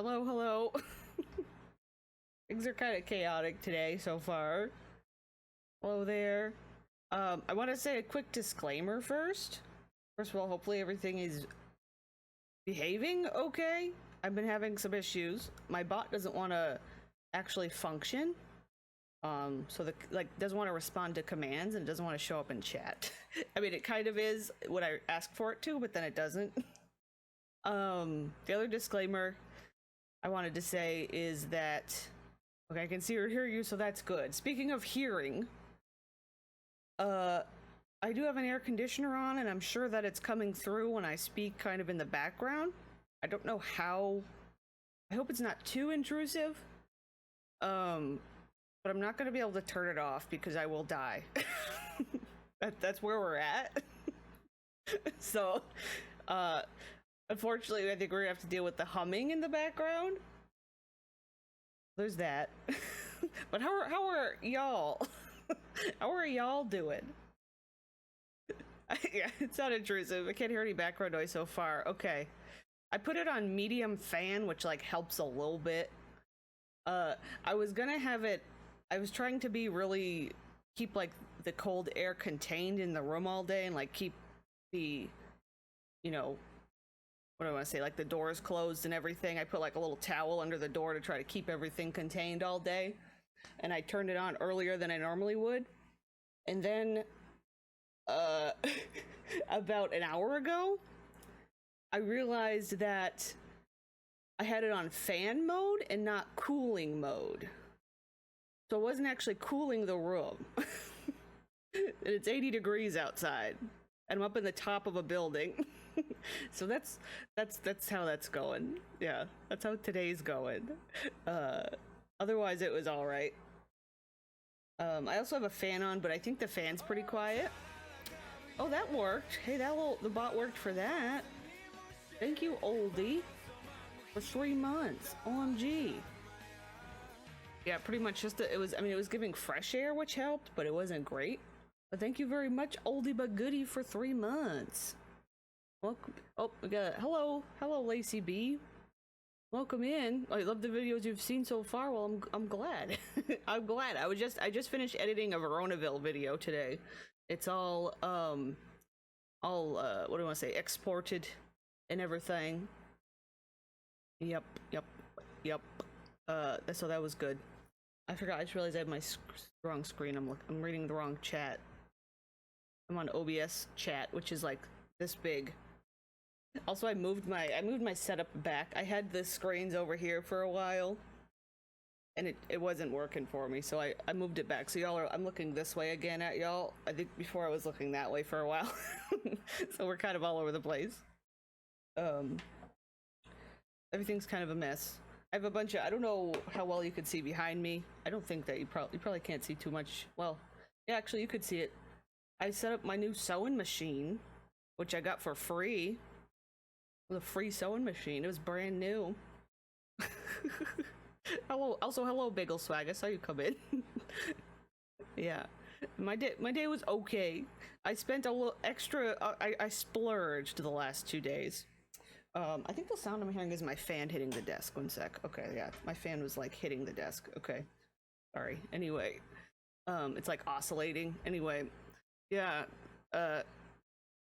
Hello, hello. Things are kind of chaotic today so far. Hello there. I want to say a quick disclaimer first. First of all, hopefully everything is behaving okay. I've been having some issues. My bot doesn't want to actually function. So the doesn't want to respond to commands and doesn't want to show up in chat. I mean, it kind of is what I asked for it to, but then it doesn't. The other disclaimer I wanted to say is that, okay, I can see or hear you, so that's good. Speaking of hearing, I do have an air conditioner on, and I'm sure that it's coming through when I speak kind of in the background. I don't know how. I hope it's not too intrusive. But I'm not going to be able to turn it off because I will die. That's where we're at. So, unfortunately, I think we're going to have to deal with the humming in the background. There's that. But how are y'all? How are y'all doing? Yeah, it's not intrusive. I can't hear any background noise so far. Okay. I put it on medium fan, which like helps a little bit. I was gonna have it, I was trying to be really, keep like the cold air contained in the room all day and like keep the, you know, what do I want to say, like the doors closed and everything. I put like a little towel under the door to try to keep everything contained all day. And I turned it on earlier than I normally would. And then, about an hour ago, I realized that I had it on fan mode and not cooling mode. So it wasn't actually cooling the room. It's 80 degrees outside. And I'm up in the top of a building. So that's how that's going. Yeah, that's how today's going. Otherwise it was all right. I also have a fan on, but I think the fan's pretty quiet. Oh, that worked. Hey, the bot worked for that. Thank you, oldie, for 3 months. OMG. Yeah, pretty much just it was giving fresh air, which helped, but it wasn't great. But thank you very much, oldie but goodie, for 3 months. Welcome. Oh, we got hello, Lacey B. Welcome in. I love the videos you've seen so far. Well, I'm glad. I'm glad. I just finished editing a Veronaville video today. It's all what do I want to say, exported and everything. Yep. So that was good. I forgot. I just realized I have my wrong screen. I'm reading the wrong chat. I'm on OBS chat, which is like this big. Also, I moved my setup back. I had the screens over here for a while, and it wasn't working for me, so I moved it back. So I'm looking this way again at y'all. I think before I was looking that way for a while. So we're kind of all over the place. Everything's kind of a mess. I have a bunch of, I don't know how well you could see behind me. I don't think that you probably can't see too much. Well, yeah, actually you could see it. I set up my new sewing machine, which I got for free. With a free sewing machine. It was brand new. Hello Bagel Swag. I saw you come in. Yeah. My day was okay. I spent a little extra, I splurged the last 2 days. I think the sound I'm hearing is my fan hitting the desk. 1 sec. Okay, yeah, my fan was like hitting the desk. Okay, sorry. Anyway, it's like oscillating. Anyway, yeah.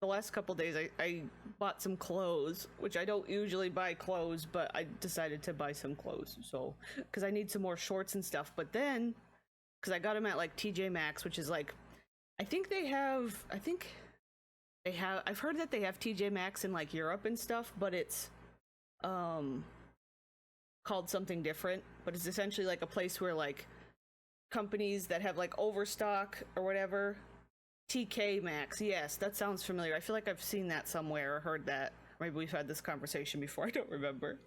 The last couple days, I bought some clothes, which I don't usually buy clothes, but I decided to buy some clothes. So, because I need some more shorts and stuff. But then, because I got them at like TJ Maxx, which is like, I've heard that they have TJ Maxx in like Europe and stuff, but it's called something different. But it's essentially like a place where like companies that have like overstock or whatever. TK Maxx, yes, that sounds familiar. I feel like I've seen that somewhere or heard that. Maybe we've had this conversation before. I don't remember.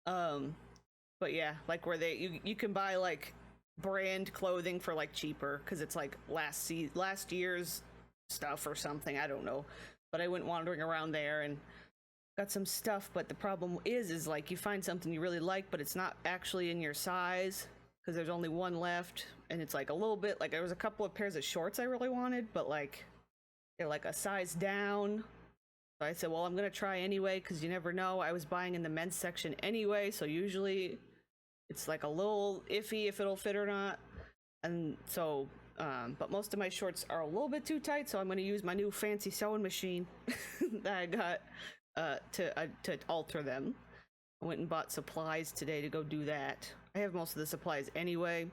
But yeah, like where you can buy like brand clothing for like cheaper because it's like last year's stuff or something. I don't know. But I went wandering around there and got some stuff. But the problem is like you find something you really like, but it's not actually in your size. Because there's only one left, and it's like a little bit like there was a couple of pairs of shorts I really wanted, but like they're like a size down, So I said, well, I'm gonna try anyway, because you never know. I was buying in the men's section anyway, so usually it's like a little iffy if it'll fit or not. And so, but most of my shorts are a little bit too tight, so I'm gonna use my new fancy sewing machine that I got to alter them. I went and bought supplies today to go do that. I have most of the supplies anyway,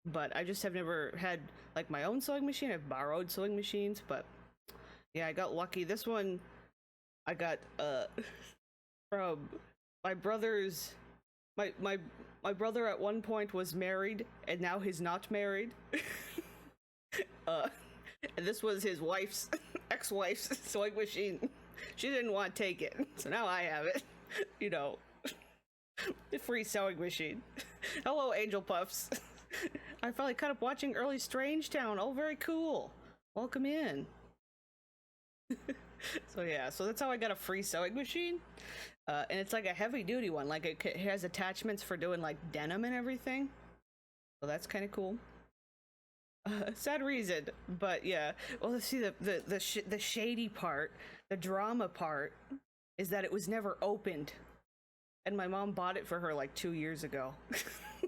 but I just have never had like my own sewing machine. I've borrowed sewing machines, but yeah, I got lucky. This one I got from my brother's my brother at one point was married and now he's not married. And this was his wife's ex-wife's sewing machine. She didn't want to take it, so now I have it. You know, the free sewing machine. Hello, Angel Puffs. I finally caught up watching early Strangetown. Oh, very cool. Welcome in. So yeah, so that's how I got a free sewing machine. And it's like a heavy duty one. Like it has attachments for doing like denim and everything. So that's kind of cool. Sad reason, but yeah. Well, see, the shady part, the drama part, is that it was never opened, and my mom bought it for her like 2 years ago.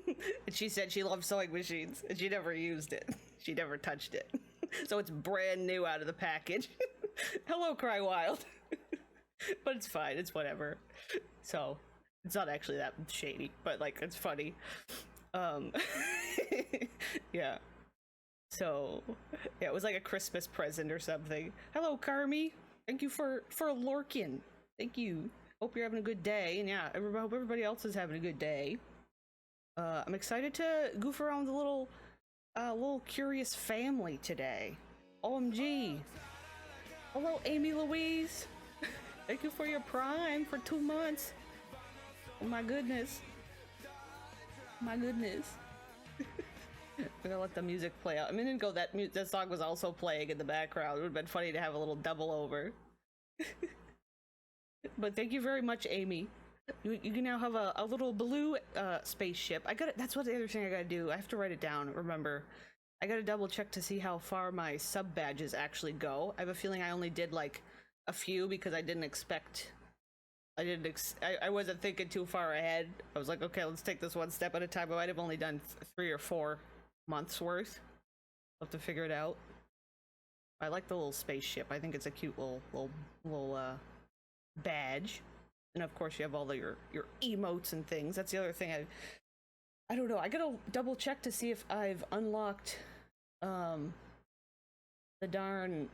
And she said she loved sewing machines, and she never used it. She never touched it. So it's brand new out of the package. Hello, Cry Wild. But it's fine. It's whatever. So it's not actually that shady, but like it's funny. Yeah. So yeah, it was like a Christmas present or something. Hello, Carmi. Thank you for lurking. Thank you. Hope you're having a good day. And yeah, hope everybody else is having a good day. I'm excited to goof around with a little curious family today. OMG. Hello, Amy Louise. Thank you for your Prime for 2 months. Oh my goodness. My goodness. We're gonna let the music play out. A minute ago, that song was also playing in the background. It would have been funny to have a little double over. But thank you very much, Amy. You can now have a little blue spaceship. That's what the other thing I gotta do. I have to write it down. Remember, I gotta double check to see how far my sub badges actually go. I have a feeling I only did like a few because I didn't expect. I wasn't thinking too far ahead. I was like, okay, let's take this one step at a time. I might have only done 3 or 4 months worth. I'll have to figure it out. I like the little spaceship. I think it's a cute little badge. And of course you have all your emotes and things. That's the other thing I don't know. I gotta double check to see if I've unlocked the darn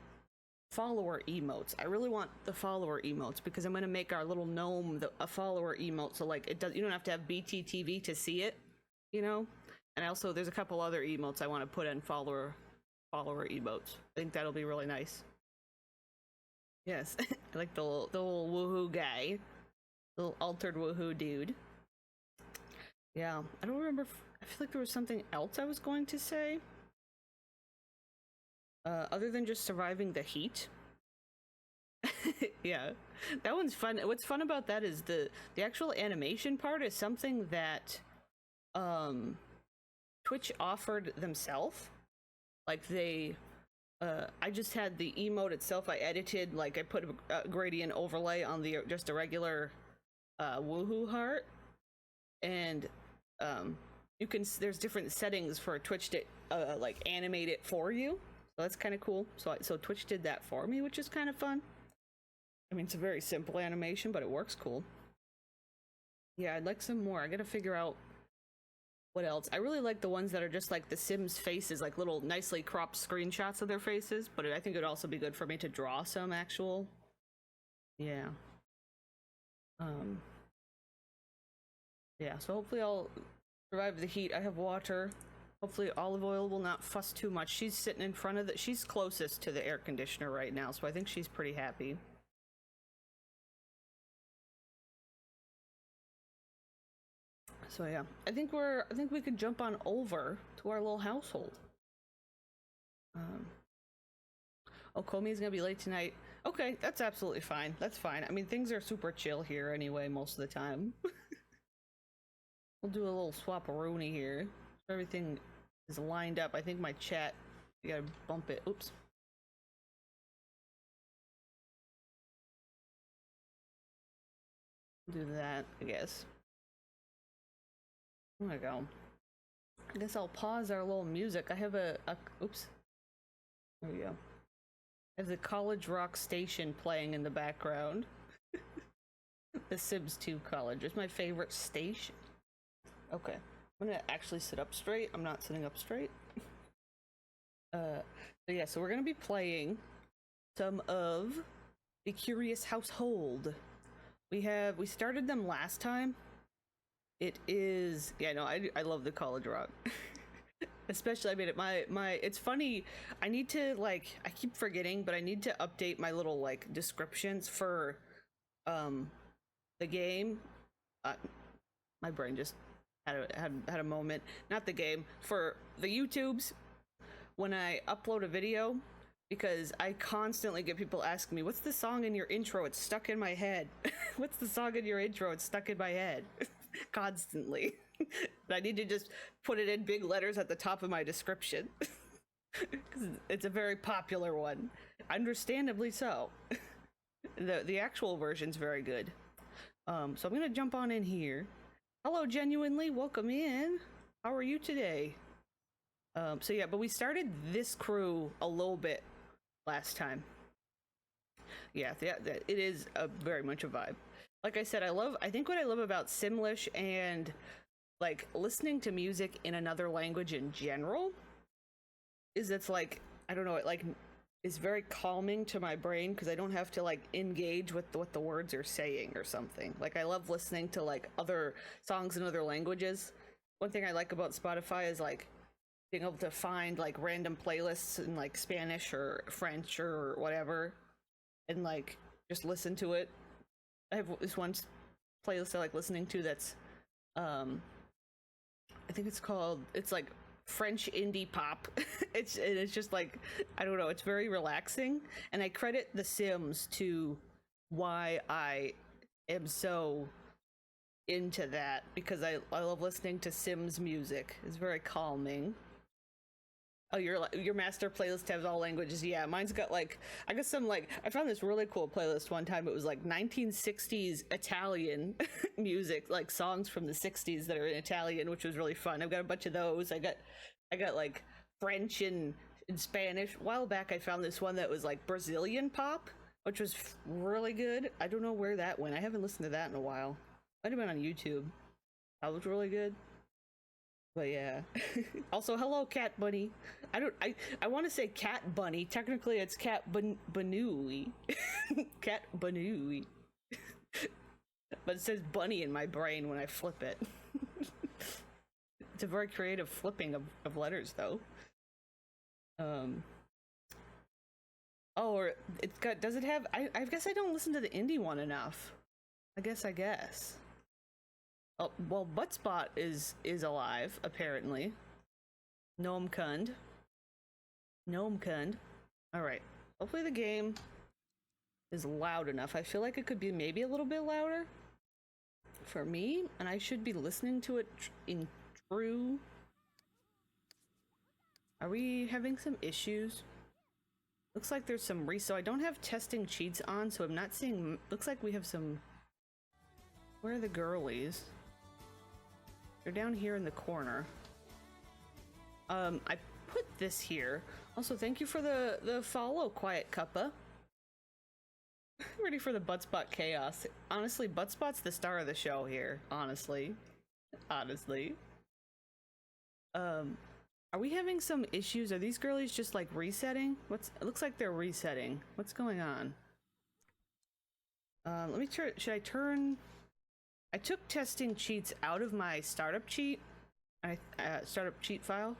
follower emotes. I really want the follower emotes because I'm gonna make our little gnome a follower emote, so like you don't have to have BTTV to see it, you know. And also there's a couple other emotes I want to put in follower emotes. I think that'll be really nice. Yes. I like the little woohoo guy, the little altered woohoo dude. Yeah, I don't remember I feel like there was something else I was going to say. Other than just surviving the heat. Yeah, that one's fun. What's fun about that is the actual animation part is something that Twitch offered themselves. Like I just had the emote itself. I edited, like I put a gradient overlay on just a regular woohoo heart, and there's different settings for Twitch to like animate it for you. So that's kind of cool. So Twitch did that for me, which is kind of fun. I mean, it's a very simple animation, but it works cool. Yeah, I'd like some more. I gotta figure out what else. I really like the ones that are just like the Sims faces, like little nicely cropped screenshots of their faces, but I think it would also be good for me to draw some actual. Yeah. Yeah, so hopefully I'll survive the heat. I have water. Hopefully olive oil will not fuss too much. She's sitting in front of she's closest to the air conditioner right now, so I think she's pretty happy. So yeah, I think we could jump on over to our little household. Oh, Komi's gonna be late tonight. Okay, that's absolutely fine. That's fine. I mean, things are super chill here anyway most of the time. We'll do a little swap-a-rooney here. Everything is lined up. I think my chat, you gotta bump it. Oops. Do that, I guess. There we go. I guess I'll pause our little music. I have a oops. There we go. I have the College Rock station playing in the background. The Sims 2 College is my favorite station. Okay, I'm gonna actually sit up straight. I'm not sitting up straight. So yeah, so we're gonna be playing some of the Curious Household. We started them last time. It is, yeah, no, I love the College Rock. Especially, I mean, it's funny, I need to, like, I keep forgetting, but I need to update my little, like, descriptions for, the game. My brain just had a moment. Not the game, for the YouTubes, when I upload a video, because I constantly get people asking me, what's the song in your intro? It's stuck in my head. What's the song in your intro? It's stuck in my head. Constantly. I need to just put it in big letters at the top of my description. Because it's a very popular one. Understandably so. The actual version's very good. So I'm gonna jump on in here. Hello, Genuinely, welcome in. How are you today? So yeah, but we started this crew a little bit last time. Yeah, it is very much a vibe. Like I said, I think what I love about Simlish and like listening to music in another language in general is it's like, I don't know, it like is very calming to my brain because I don't have to like engage with what the words are saying or something. Like I love listening to like other songs in other languages. One thing I like about Spotify is like being able to find like random playlists in like Spanish or French or whatever and like just listen to it. I have this one playlist I like listening to that's I think it's like French indie pop. it's just like, I don't know, it's very relaxing, and I credit The Sims to why I am so into that, because I love listening to Sims music. It's very calming. Oh, your master playlist has all languages. Yeah, mine's got like, I guess some like, I found this really cool playlist one time. It was like 1960s Italian music, like songs from the 60s that are in Italian, which was really fun. I've got a bunch of those. I got like French and Spanish. A while back I found this one that was like Brazilian pop, which was really good. I don't know where that went. I haven't listened to that in a while. Might have been on YouTube. That was really good. But yeah. Also, hello, Cat Bunny. I want to say Cat Bunny. Technically, it's Cat Banooey. Cat Banooey. But it says Bunny in my brain when I flip it. It's a very creative flipping of letters, though. Oh, or it's got. Does it have? I guess I don't listen to the indie one enough. I guess. Oh, well, Buttspot is alive, apparently. Gnomekund. Alright. Hopefully the game is loud enough. I feel like it could be maybe a little bit louder for me, and I should be listening to it in true. Are we having some issues? Looks like there's some so I don't have testing cheats on, so I'm not seeing. Looks like we have some. Where are the girlies? They're down here in the corner. I put this here. Also, thank you for the follow, Quiet Cuppa. Ready for the Buttspot chaos. Honestly, Buttspot's the star of the show here. Honestly. Are we having some issues? Are these girlies just like resetting? It looks like they're resetting. What's going on? Let me try. Should I turn? I took testing cheats out of my startup cheat. Startup cheat file.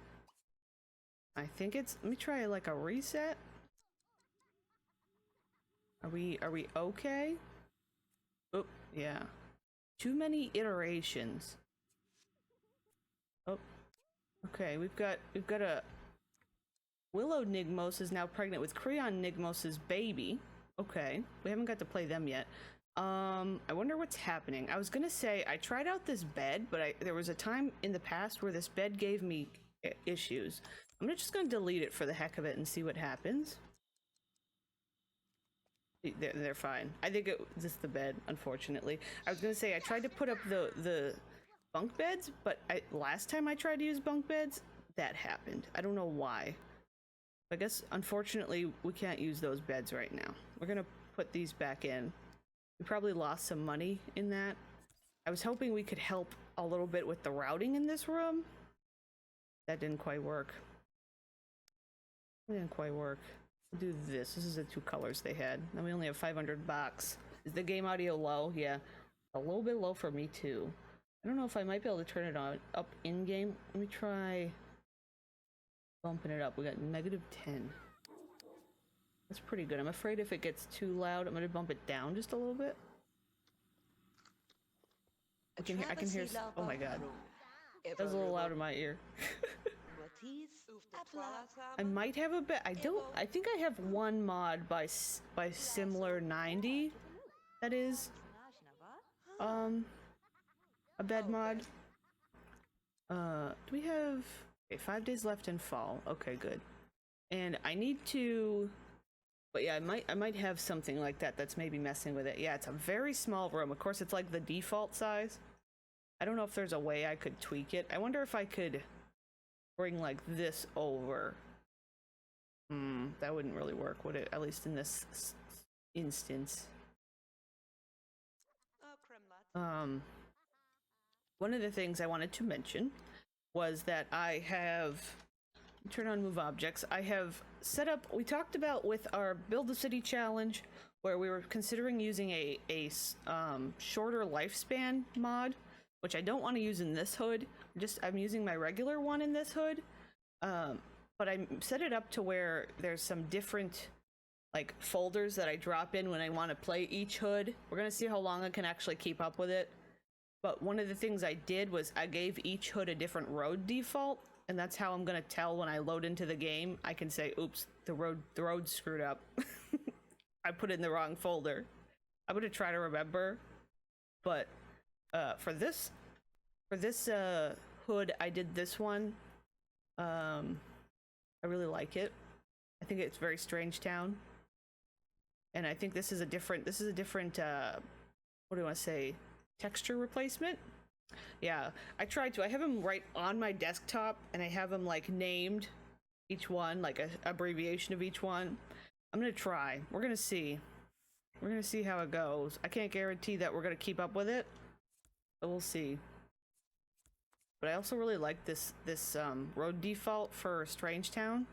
I think it's. Let me try like a reset. Are we okay? Oh yeah. Too many iterations. Oh. Okay, we've got a Willow Nigmos is now pregnant with Creon Nigmos's baby. Okay, we haven't got to play them yet. I wonder what's happening. I was gonna say I tried out this bed, but there was a time in the past where this bed gave me issues. I'm just gonna delete it for the heck of it and see what happens. They're fine. I think it's just the bed, unfortunately. I was gonna say I tried to put up the bunk beds, but last time I tried to use bunk beds, that happened. I don't know why. I guess unfortunately we can't use those beds right now. We're gonna put these back in. We probably lost some money in that. I was hoping we could help a little bit with the routing in this room. That didn't quite work. It didn't quite work. We'll do this. This is the 2 colors they had. And we only have 500 bucks. Is the game audio low? Yeah. A little bit low for me too. I don't know if I might be able to turn it on up in game. Let me try bumping it up. We got -10. That's pretty good. I'm afraid if it gets too loud, I'm gonna bump it down just a little bit. I can hear. Oh my god. That was a little loud in my ear. I might have a bit. I think I have one mod by Similar 90. That is a bed mod. Do we have 5 days left in fall? Okay, good. And I need to, but yeah, I might have something like that that's maybe messing with it. Yeah, it's a very small room. Of course, it's like the default size. I don't know if there's a way I could tweak it. I wonder if I could bring like this over. That wouldn't really work, would it? At least in this instance. One of the things I wanted to mention was that I have turn on move objects. I have set up, we talked about with our build the city challenge where we were considering using a shorter lifespan mod, which I don't want to use in this hood. I'm using my regular one in this hood. But I set it up to where there's some different like folders that I drop in when I want to play each hood. We're gonna see how long I can actually keep up with it. But one of the things I did was I gave each hood a different road default, and that's how I'm gonna tell when I load into the game. I can say, oops, the road's screwed up. I put it in the wrong folder. I'm gonna try to remember. But for this hood, I did this one. I really like it. I think it's very Strangetown. And I think this is a different what do I want to say, texture replacement. Yeah, I tried to. I have them right on my desktop, and I have them like named, each one, like a abbreviation of each one. I'm gonna try. We're gonna see how it goes. I can't guarantee that we're gonna keep up with it, but we'll see. But I also really like this road default for Strangetown.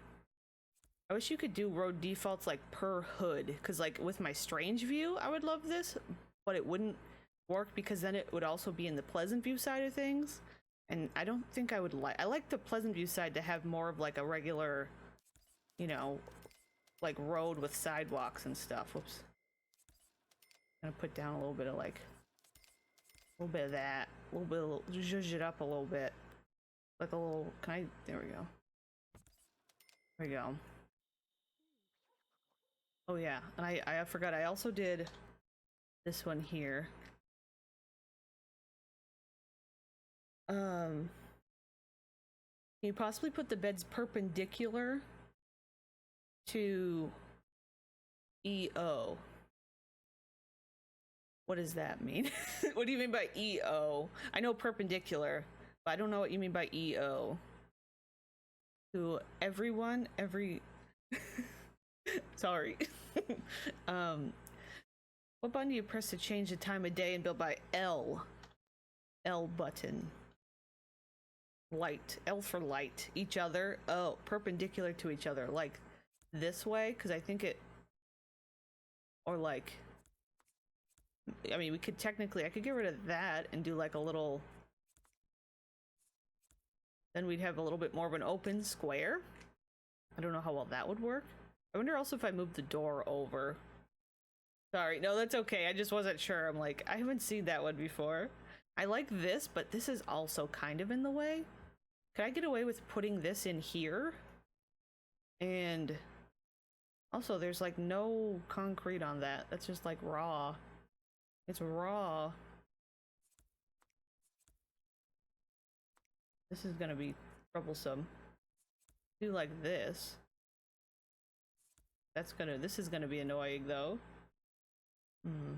I wish you could do road defaults like per hood, because like with my Strange View, I would love this, but it wouldn't work because then it would also be in the Pleasant View side of things, and I don't think I would I like the Pleasant View side to have more of like a regular, you know, like road with sidewalks and stuff. Whoops. I'm gonna put down a little bit of like, a little bit of that, a little bit, zhuzh it up a little bit, like a little. There we go. There we go. Oh yeah, and I forgot, I also did this one here. Can you possibly put the beds perpendicular to EO? What does that mean? What do you mean by EO? I know perpendicular, but I don't know what you mean by EO. To everyone, sorry. What button do you press to change the time of day and build by L? L button. Light. L for light. Each other. Oh, perpendicular to each other. Like this way, because I think it... Or like... I mean, we could technically... I could get rid of that and do like a little... Then we'd have a little bit more of an open square. I don't know how well that would work. I wonder also if I move the door over. Sorry, no, that's okay. I just wasn't sure. I'm like, I haven't seen that one before. I like this, but this is also kind of in the way. Could I get away with putting this in here? And also, there's like no concrete on that. That's just like raw. It's raw. This is gonna be troublesome. Do like this. This is gonna be annoying though. Hmm.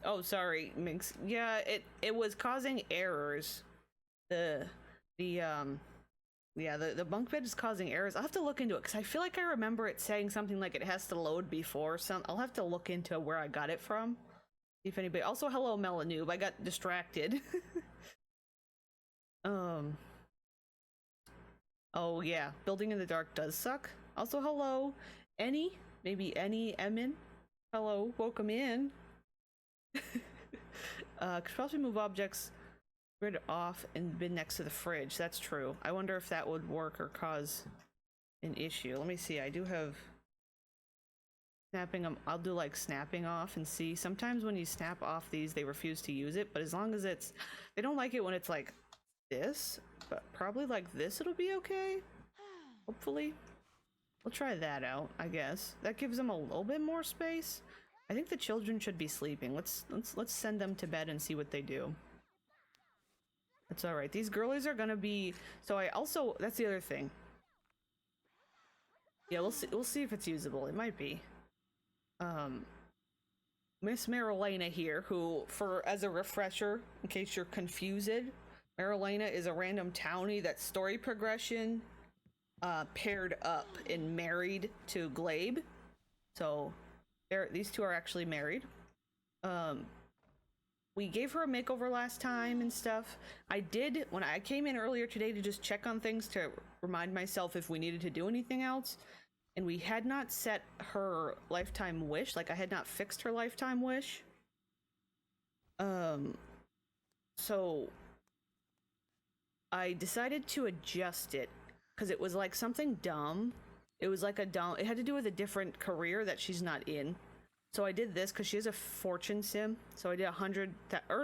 Oh, sorry, Minx. Yeah, it was causing errors. The the yeah, the bunk bed is causing errors. I'll have to look into it because I feel like I remember it saying something like it has to load before some. I'll have to look into where I got it from. See if anybody. Also, hello, Melanoob. I got distracted. um. Oh yeah, building in the dark does suck. Also, hello, Any. Maybe Any Emin. Hello, welcome in. Could possibly move objects grid off and bin next to the fridge. That's true. I wonder if that would work or cause an issue. Let me see. I do have snapping them. I'll do like snapping off and see. Sometimes when you snap off these, they refuse to use it, but as long as it's, they don't like it when it's like this, but probably like this, it'll be okay. Hopefully. We'll try that out, I guess. That gives them a little bit more space. I think the children should be sleeping. Let's send them to bed and see what they do. That's all right. These girlies are gonna be. So I also. That's the other thing. Yeah, we'll see. We'll see if it's usable. It might be. Miss Marilena here, who, for as a refresher, in case you're confused, Marilena is a random townie that story progression paired up and married to Glabe. So, these two are actually married. We gave her a makeover last time and stuff. I did, when I came in earlier today to just check on things to remind myself if we needed to do anything else, and we had not set her lifetime wish, like I had not fixed her lifetime wish. So I decided to adjust it because it was like something dumb. It was like it had to do with a different career that she's not in. So I did this because she has a fortune sim. So I did earn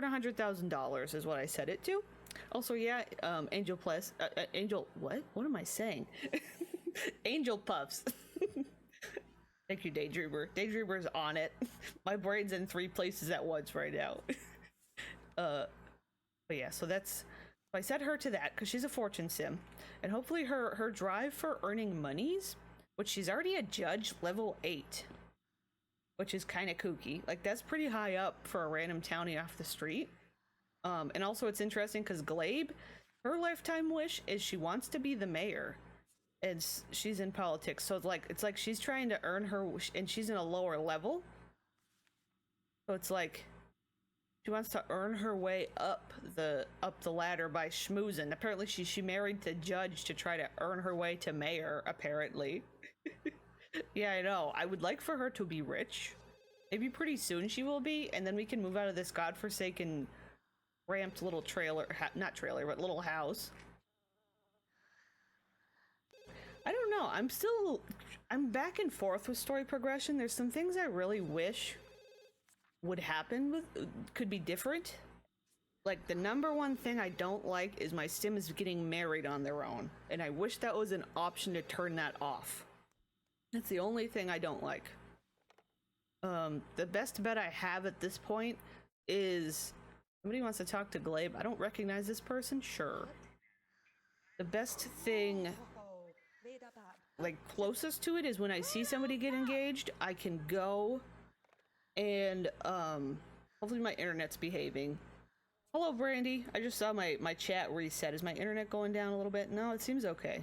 $100,000 is what I set it to. Also, yeah, Angel Plus, Angel, what am I saying? Angel Puffs. Thank you, Daydreamer. Daydreamer's on it. My brain's in 3 places at once right now. But yeah, so that's, I set her to that because she's a fortune sim, and hopefully her drive for earning monies, which she's already a judge level 8. Which is kind of kooky. Like, that's pretty high up for a random townie off the street. And also it's interesting because Glabe, her lifetime wish is she wants to be the mayor. And she's in politics. So it's like she's trying to earn her, and she's in a lower level. So it's like she wants to earn her way up the ladder by schmoozing. Apparently she married the judge to try to earn her way to mayor, apparently. Yeah, I know. I would like for her to be rich. Maybe pretty soon she will be, and then we can move out of this godforsaken, ramped little trailer, not trailer, but little house. I don't know. I'm back and forth with story progression. There's some things I really wish would happen could be different. Like, the #1 thing I don't like is my Sims getting married on their own, and I wish that was an option to turn that off. That's the only thing I don't like. The best bet I have at this point is somebody wants to talk to Glabe. I don't recognize this person. Sure. The best thing, like closest to it, is when I see somebody get engaged, I can go and hopefully my internet's behaving. Hello, Brandy. I just saw my chat reset. Is my internet going down a little bit? No, it seems okay.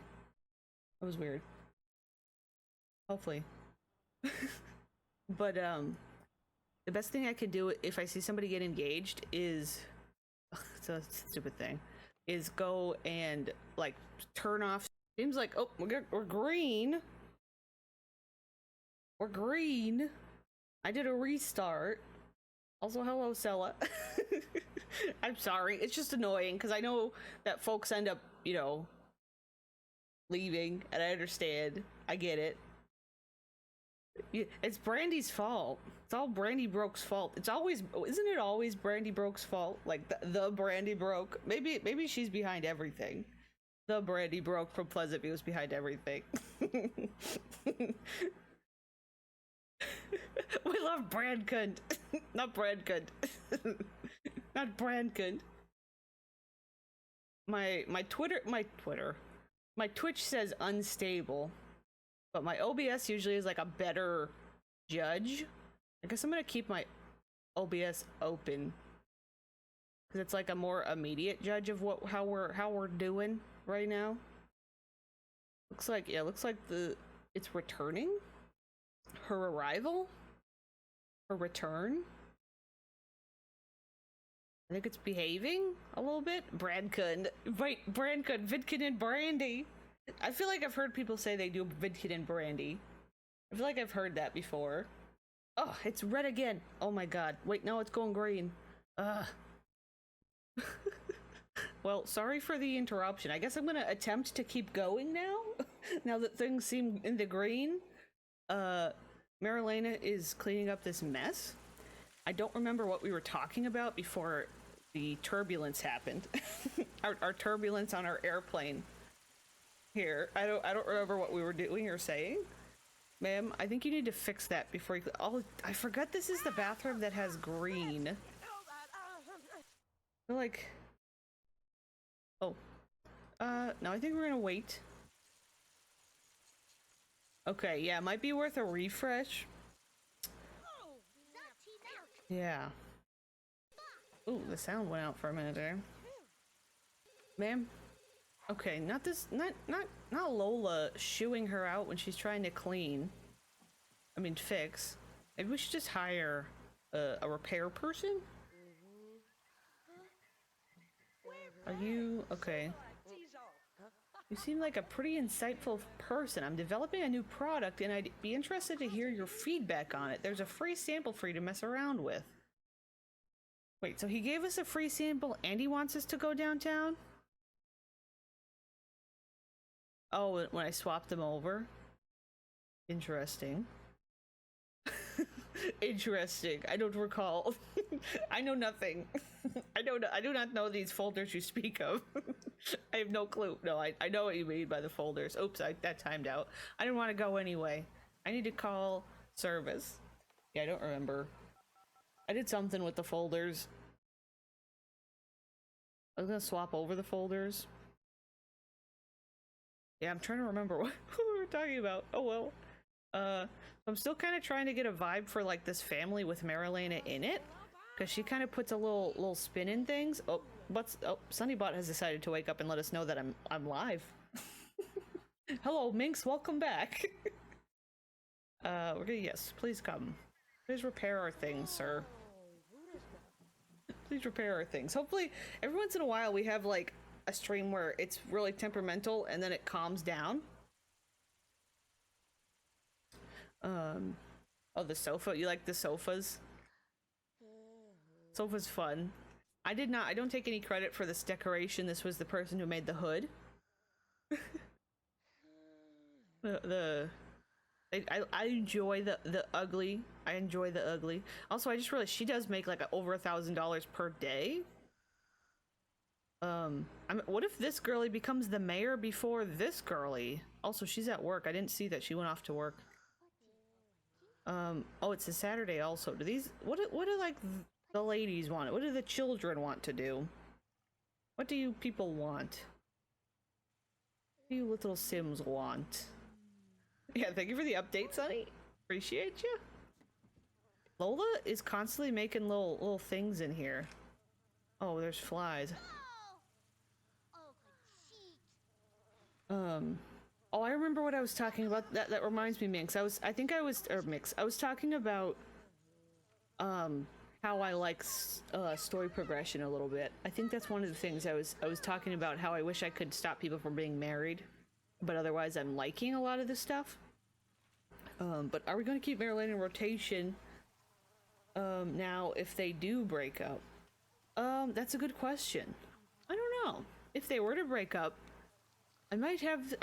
That was weird. Hopefully. But the best thing I could do if I see somebody get engaged is, it's a stupid thing, is go and like turn off. Seems like, oh, we're green. We're green. I did a restart. Also, hello, Sella. I'm sorry. It's just annoying because I know that folks end up, you know, leaving, and I understand. I get it. It's Brandy's fault. It's all Brandy Broke's fault. It's always, isn't it always Brandy Broke's fault? Like the Brandy Broke. Maybe she's behind everything. The Brandy Broke from Pleasant View is behind everything. We love Brandkund. Not Brandkund. Not Brandkund. My Twitch says unstable. But my OBS usually is like a better judge. I guess I'm gonna keep my OBS open because it's like a more immediate judge of how we're doing right now. Looks like it's returning. Her arrival? Her return? I think it's behaving a little bit. Brandkund. Right, Brandkund. Vidkin and Brandy. I feel like I've heard people say they do Vidkin and Brandy. I feel like I've heard that before. Oh, it's red again. Oh my god. Wait, no, it's going green. Ugh. Well, sorry for the interruption. I guess I'm gonna attempt to keep going now. Now that things seem in the green. Marilena is cleaning up this mess. I don't remember what we were talking about before the turbulence happened. our turbulence on our airplane. Here, I don't remember what we were doing or saying. Ma'am, I think you need to fix that before you... Oh, I forgot this is the bathroom that has green. I feel like... Oh. No, I think we're gonna wait. Okay, yeah, it might be worth a refresh. Yeah. Ooh, the sound went out for a minute there. Ma'am? Okay, not Lola shooing her out when she's trying to clean. I mean, fix. Maybe we should just hire a repair person? Are you... Okay. You seem like a pretty insightful person. I'm developing a new product and I'd be interested to hear your feedback on it. There's a free sample for you to mess around with. Wait, so he gave us a free sample and he wants us to go downtown? Oh, when I swapped them over? Interesting. Interesting. I don't recall. I know nothing. I do not know these folders you speak of. I have no clue. No, I know what you mean by the folders. Oops, that timed out. I didn't want to go anyway. I need to call service. Yeah, I don't remember. I did something with the folders. I was gonna swap over the folders. Yeah, I'm trying to remember what we were talking about. Oh well. I'm still kind of trying to get a vibe for like this family with Marilena in it, because she kind of puts a little spin in things. Oh, Sunnybot has decided to wake up and let us know that I'm live. Hello, Minx. Welcome back. We're gonna... Yes, please come. Please repair our things, sir. Please repair our things. Hopefully, every once in a while we have like a stream where it's really temperamental and then it calms down. Oh, the sofa. You like the sofas? Sofa's fun. I don't take any credit for this decoration. This was the person who made the hood. I enjoy the ugly. I enjoy the ugly. Also, I just realized she does make like over $1,000 per day. What if this girly becomes the mayor before this girly? Also, she's at work. I didn't see that she went off to work. Oh, it's a Saturday also. Do these... What do like the ladies want? What do the children want to do? What do you people want? What do you little Sims want? Yeah, thank you for the update, Sonny. Appreciate you. Lola is constantly making little things in here. Oh, there's flies. Oh, I remember what I was talking about. That reminds me, Minx. I was talking about how I like story progression a little bit. I think that's one of the things I was talking about, how I wish I could stop people from being married, but otherwise I'm liking a lot of this stuff. But are we going to keep Marilyn in rotation now if they do break up? That's a good question. I don't know. If they were to break up, I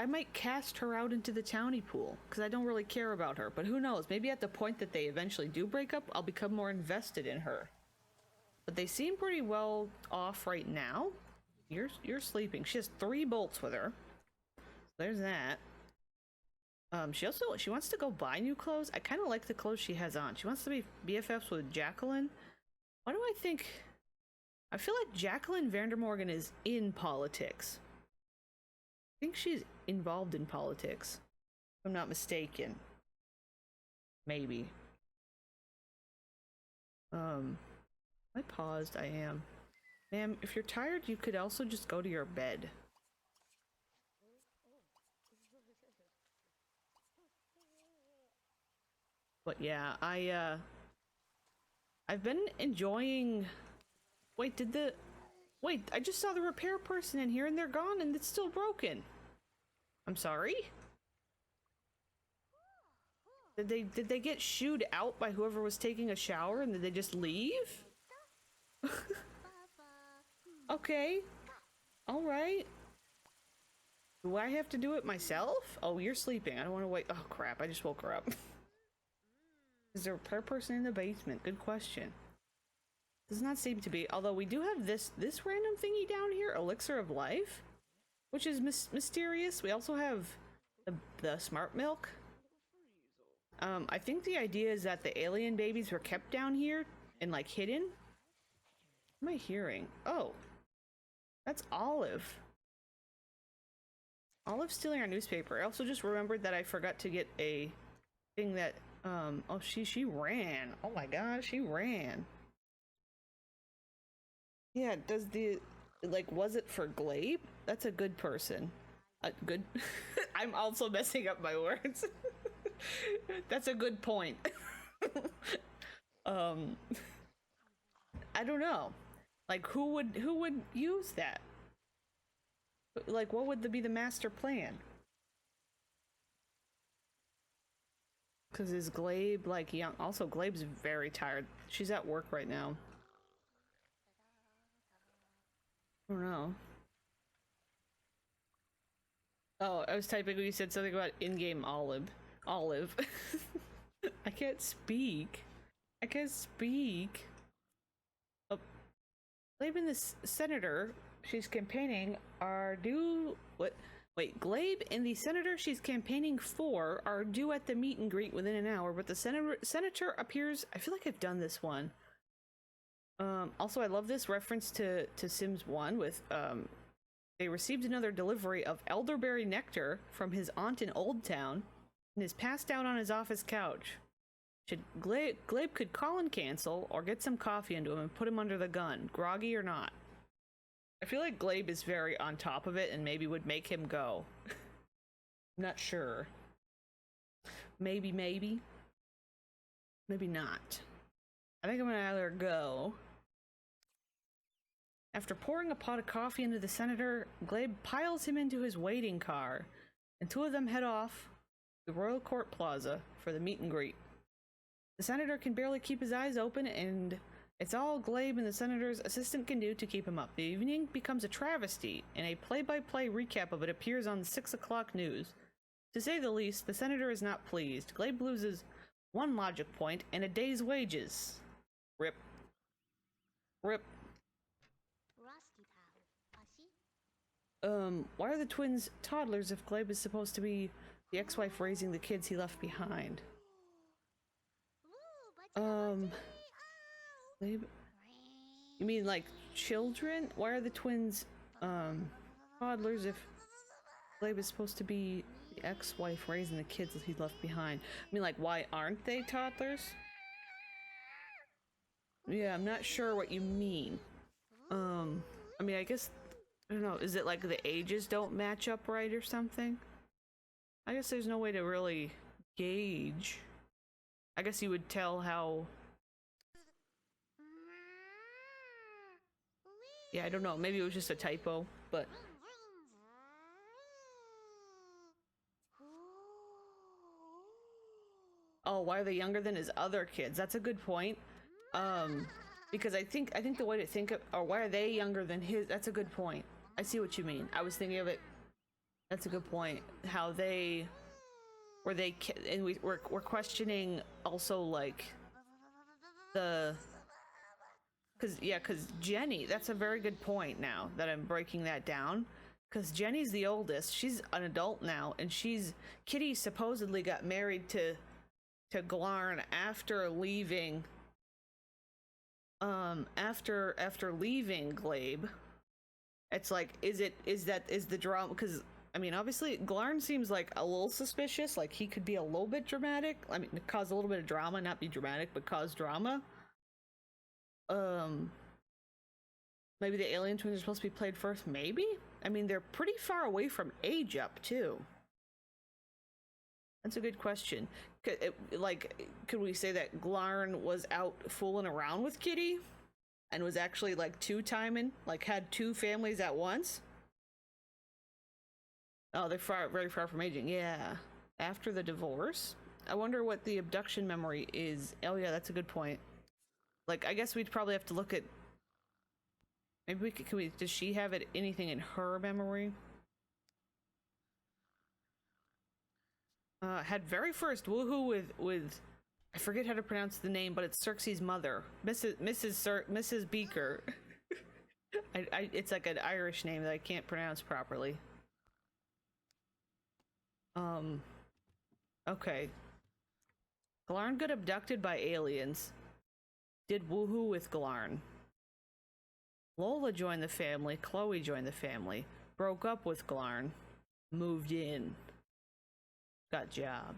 might cast her out into the townie pool, because I don't really care about her, but who knows, maybe at the point that they eventually do break up, I'll become more invested in her. But they seem pretty well off right now. You're sleeping. She has 3 bolts with her. So there's that. She wants to go buy new clothes. I kind of like the clothes she has on. She wants to be BFFs with Jacqueline. Why do I think... I feel like Jacqueline Vandermorgan is in politics. I think she's involved in politics. I'm not mistaken. Maybe. I paused, I am. Ma'am, if you're tired, you could also just go to your bed. But yeah, I've been enjoying... Wait, Wait, I just saw the repair person in here and they're gone and it's still broken. I'm sorry? Did they get shooed out by whoever was taking a shower and did they just leave? Okay. Alright. Do I have to do it myself? Oh, you're sleeping. I don't want to wait. Oh crap, I just woke her up. Is there a repair person in the basement? Good question. Does not seem to be, although we do have this random thingy down here, Elixir of Life, which is mysterious. We also have the smart milk. I think the idea is that the alien babies were kept down here and like hidden. What am I hearing? Oh, that's Olive. Olive stealing our newspaper. I also just remembered that I forgot to get a thing that, oh, she ran. Oh my god, she ran. Yeah, does the, like, was it for Glabe? That's a good person. Good. I'm also messing up my words. That's a good point. I don't know. Like, who would use that? Like, what would be the master plan? Because is Glabe, like, young? Also, Glabe's very tired. She's at work right now. I don't know. Oh, I was typing when you said something about in-game Olive. I can't speak. I can't speak. Oh. Glabe and the senator she's campaigning are due... What? Wait, Glabe and the senator she's campaigning for are due at the meet and greet within an hour, but the senator appears... I feel like I've done this one. Also, I love this reference to Sims 1 with, they received another delivery of elderberry nectar from his aunt in Old Town and is passed out on his office couch. Glabe could call and cancel or get some coffee into him and put him under the gun, groggy or not. I feel like Glabe is very on top of it and maybe would make him go. I'm not sure. Maybe not. I think I'm gonna either go. After pouring a pot of coffee into the senator, Glabe piles him into his waiting car, and two of them head off to Royal Court Plaza for the meet and greet. The senator can barely keep his eyes open, and it's all Glabe and the senator's assistant can do to keep him up. The evening becomes a travesty, and a play-by-play recap of it appears on the 6 o'clock news. To say the least, the senator is not pleased. Glabe loses one logic point and a day's wages. Rip. Rip. Why are the twins toddlers if Glabe is supposed to be the ex-wife raising the kids he left behind? Glabe... You mean like children? Why are the twins, toddlers if Glabe is supposed to be the ex-wife raising the kids that he left behind? I mean, like, why aren't they toddlers? Yeah, I'm not sure what you mean. I mean, I guess... I don't know, is it like the ages don't match up right or something? I guess there's no way to really gauge. I guess you would tell how... Yeah, I don't know, maybe it was just a typo, but... Oh, why are they younger than his other kids? That's a good point. Because I think the way to think of... Or why are they younger than his... That's a good point. I see what you mean. I was thinking of it. That's a good point. How they... Were they... And we're questioning also, like... The... Because Jenny... That's a very good point now that I'm breaking that down. Because Jenny's the oldest. She's an adult now. And she's... Kitty supposedly got married to Glarn after leaving... After leaving Glabe. It's like, is the drama, because I mean, obviously, Glarn seems like a little suspicious. Like, he could be a little bit dramatic. I mean, cause a little bit of drama, not be dramatic, but cause drama. Maybe the alien twins are supposed to be played first. Maybe? I mean, they're pretty far away from age up, too. That's a good question. Could we say that Glarn was out fooling around with Kitty? And was actually, like, two-timing? Like, had two families at once? Oh, they're very far from aging. Yeah. After the divorce? I wonder what the abduction memory is. Oh, yeah, that's a good point. Like, I guess we'd probably have to look at... Maybe we could, does she have anything in her memory? Had very first woohoo with... I forget how to pronounce the name, but it's Xerxes' mother. Mrs. Beaker. It's like an Irish name that I can't pronounce properly. Okay. Glarn got abducted by aliens. Did woohoo with Glarn. Lola joined the family. Chloe joined the family. Broke up with Glarn. Moved in. Got job.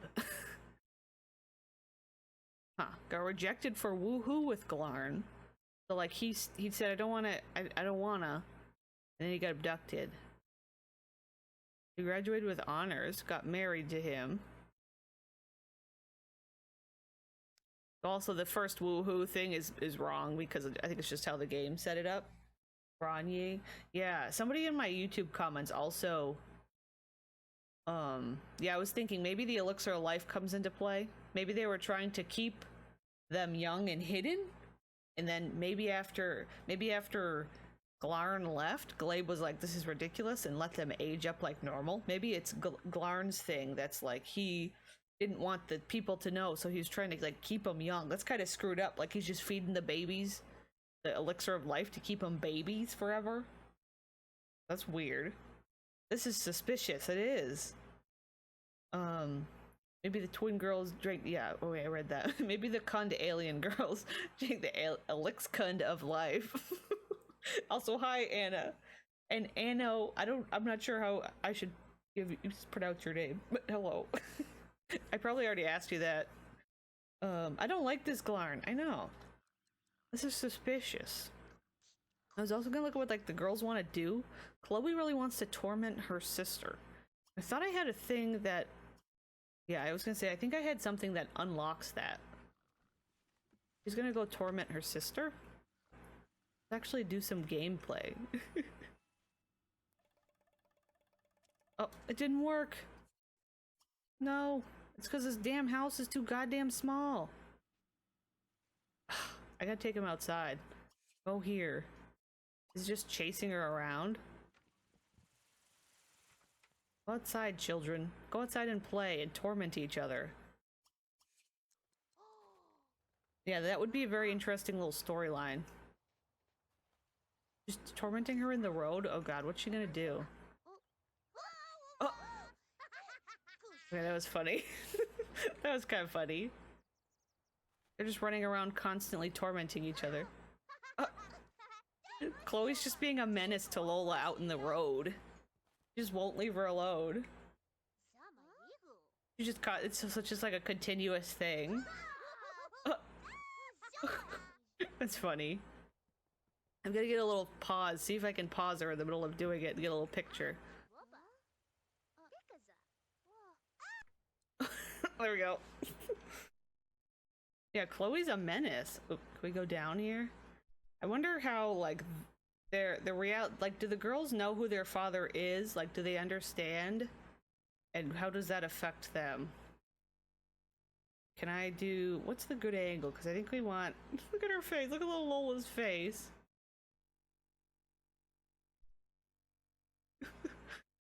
Huh. Got rejected for woohoo with Glarn. So like he said, I don't wanna. And then he got abducted. He graduated with honors, got married to him. Also, the first woohoo thing is wrong because I think it's just how the game set it up. Ronye. Yeah, somebody in my YouTube comments also... yeah, I was thinking maybe the elixir of life comes into play. Maybe they were trying to keep them young and hidden. And then maybe after Glarn left, Glabe was like, this is ridiculous, and let them age up like normal. Maybe it's Glarn's thing that's like, he didn't want the people to know, so he was trying to like keep them young. That's kind of screwed up. Like he's just feeding the babies the elixir of life to keep them babies forever. That's weird. This is suspicious. It is. Maybe the twin girls drink. Yeah. Oh wait, I read that. Maybe the Kund alien girls drink the elixir of life. Also, hi Anna. And Anno, I'm not sure how I should pronounce your name, but hello. I probably already asked you that. I don't like this Glarn. I know. This is suspicious. I was also gonna look at what like the girls want to do. Chloe really wants to torment her sister. I thought I had a thing that... Yeah, I was gonna say, I think I had something that unlocks that. She's gonna go torment her sister? Let's actually do some gameplay. Oh, it didn't work. No, it's because this damn house is too goddamn small. I gotta take him outside. Go here. He's just chasing her around. Go outside, children. Go outside and play and torment each other. Yeah, that would be a very interesting little storyline. Just tormenting her in the road? Oh god, what's she gonna do? Oh! Okay, that was funny. That was kind of funny. They're just running around constantly tormenting each other. Chloe's just being a menace to Lola out in the road. She just won't leave her alone. She just caught. It's just like a continuous thing. That's funny. I'm gonna get a little pause. See if I can pause her in the middle of doing it and get a little picture. There we go. Yeah, Chloe's a menace. Oh, can we go down here? I wonder how, like, like, do the girls know who their father is? Like, do they understand? And how does that affect them? Can I do... What's the good angle? Because I think we want... Look at her face. Look at little Lola's face.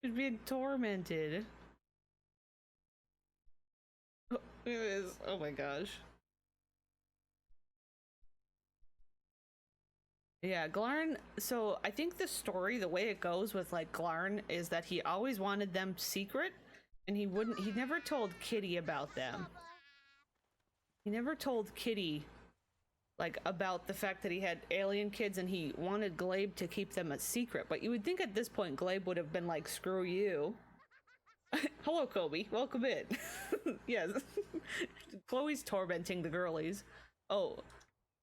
She's being tormented. Oh, it is. Oh my gosh. Yeah, Glarn, so I think the story, the way it goes with like Glarn is that he always wanted them secret and he never told Kitty about them. He never told Kitty like about the fact that he had alien kids and he wanted Glabe to keep them a secret. But you would think at this point Glabe would have been like, screw you. Hello, Kobe. Welcome in. Yes. Chloe's tormenting the girlies. Oh,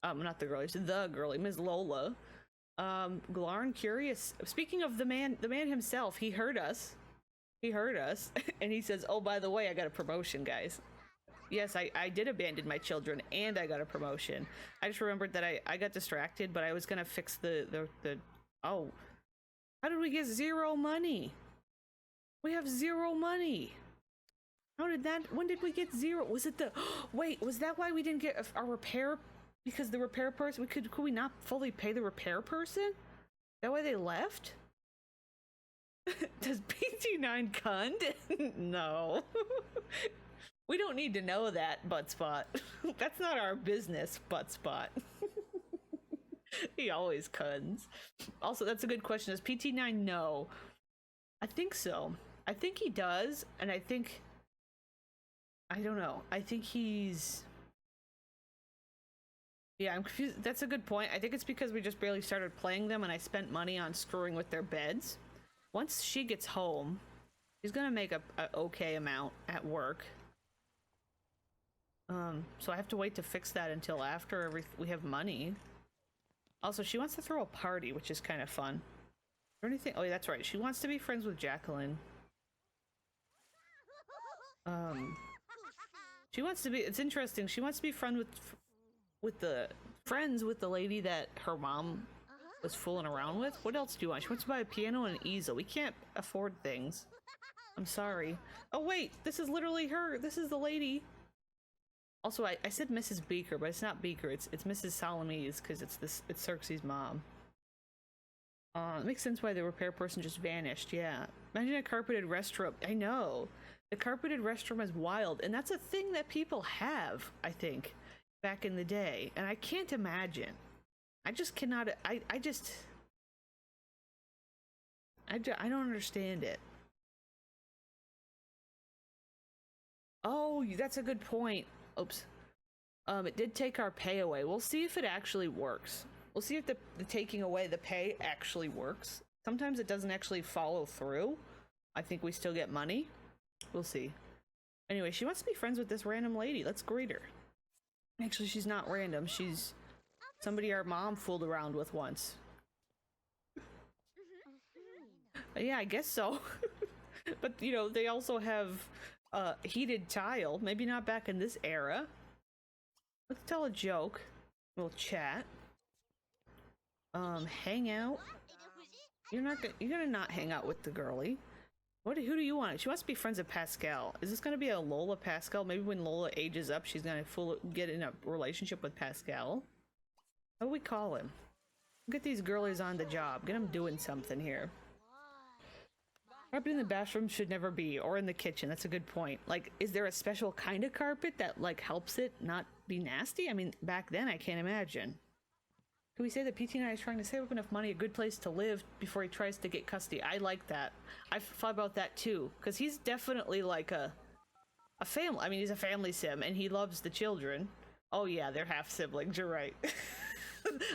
not the girlies, the girlie, Ms. Lola. Glarn curious. Speaking of the man himself, he heard us. He heard us, and he says, "Oh, by the way, I got a promotion, guys." Yes, I did abandon my children, and I got a promotion. I just remembered that I got distracted, but I was gonna fix the oh, how did we get 0 money? We have 0 money. How did that? When did we get 0? Was it the? Wait, was that why we didn't get our repair? Because the repair person, could we not fully pay the repair person? That why they left? Does PT9 cunt? No. We don't need to know that, Buttspot. That's not our business, Buttspot. He always cuns. Also, that's a good question. Does PT9 know? I think so. I think he does, and I think... I don't know. I think he's... Yeah, I'm confused. That's a good point. I think it's because we just barely started playing them and I spent money on screwing with their beds. Once she gets home, she's gonna make a okay amount at work. So I have to wait to fix that until after we have money. Also, she wants to throw a party, which is kind of fun. Or anything? Oh, yeah, that's right. She wants to be friends with Jacqueline. She wants to be. It's interesting. She wants to be friends with the lady that her mom was fooling around with. What else do you want? She wants to buy a piano and an easel. We can't afford things. I'm sorry. Oh wait, this is literally her. This is the lady. Also, I said Mrs. Beaker, but it's not Beaker. It's Mrs. Salamese because it's Xerxes' mom. It makes sense why the repair person just vanished. Yeah. Imagine a carpeted restroom. I know. The carpeted restroom is wild, and that's a thing that people have, I think, back in the day. And I can't imagine. I just cannot. I don't understand it. Oh, that's a good point. Oops. It did take our pay away. We'll see if it actually works. We'll see if the taking away the pay actually works. Sometimes it doesn't actually follow through. I think we still get money. We'll see. Anyway, she wants to be friends with this random lady. Let's greet her. Actually, she's not random. She's somebody our mom fooled around with once. Yeah, I guess so. But, you know, they also have heated tile. Maybe not back in this era. Let's tell a joke. We'll chat. Hang out. You're gonna not hang out with the girly. Who do you want? She wants to be friends with Pascal. Is this gonna be a Lola Pascal? Maybe when Lola ages up, she's gonna get in a relationship with Pascal. What do we call him? Get these girlies on the job. Get them doing something here. Carpet in the bathroom should never be, or in the kitchen. That's a good point. Like, is there a special kind of carpet that, like, helps it not be nasty? I mean, back then, I can't imagine. Can we say that PT9 is trying to save up enough money, a good place to live, before he tries to get custody? I like that. I've thought about that, too. Because he's definitely, like, a family. I mean, he's a family sim, and he loves the children. Oh, yeah, they're half-siblings. You're right.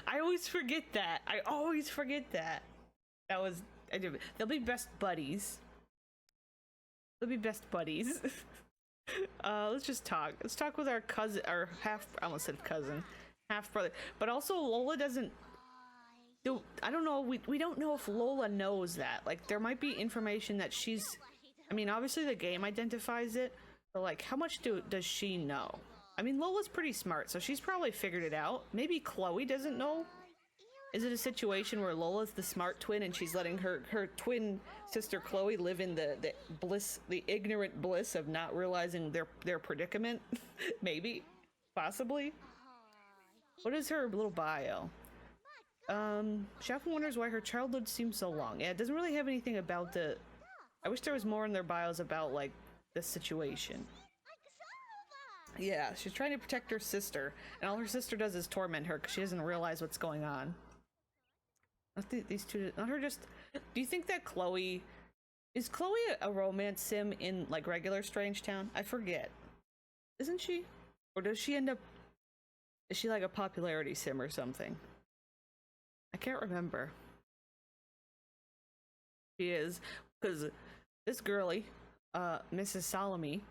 I always forget that. That was... They'll be best buddies. They'll be best buddies. Let's just talk. Let's talk with our cousin, our I almost said cousin, half brother. But also Lola doesn't. I don't know. We don't know if Lola knows that. Like, there might be information that she's. I mean, obviously the game identifies it, but like, how much does she know? I mean, Lola's pretty smart, so she's probably figured it out. Maybe Chloe doesn't know. Is it a situation where Lola's the smart twin and she's letting her twin sister Chloe live in the bliss, the ignorant bliss of not realizing their predicament? Maybe. Possibly. What is her little bio? She often wonders why her childhood seems so long. Yeah, it doesn't really have anything about the... I wish there was more in their bios about, like, the situation. Yeah, she's trying to protect her sister, and all her sister does is torment her because she doesn't realize what's going on. These two, not her just... Do you think that Chloe... Is Chloe a romance sim in, like, regular Strangetown? I forget. Isn't she? Or does she end up... Is she, like, a popularity sim or something? I can't remember. She is. Because this girly, Mrs. Salome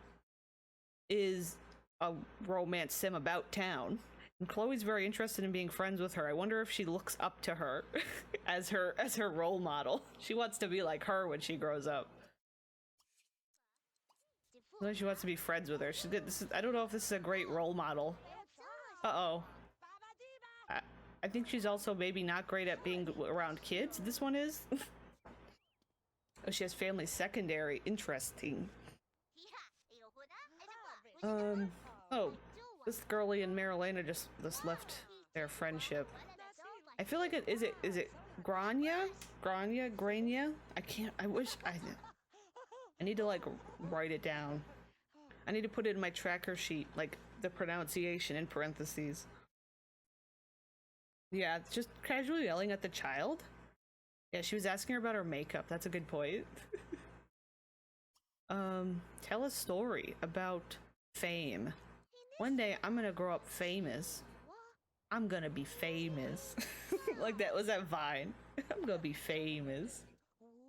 is a romance sim about town. And Chloe's very interested in being friends with her. I wonder if she looks up to her as her role model. She wants to be like her when she grows up. She wants to be friends with her. I don't know if this is a great role model. Uh-oh. I think she's also maybe not great at being around kids. This one is. Oh, she has family secondary. Interesting. Oh, this girlie and Marilena just left their friendship. I feel like is it Grania? Grania? I need to like write it down. I need to put it in my tracker sheet, like the pronunciation in parentheses. Yeah, just casually yelling at the child. Yeah, she was asking her about her makeup. That's a good point. Tell a story about fame. One day I'm gonna grow up famous. I'm gonna be famous. Like that was that Vine. I'm gonna be famous.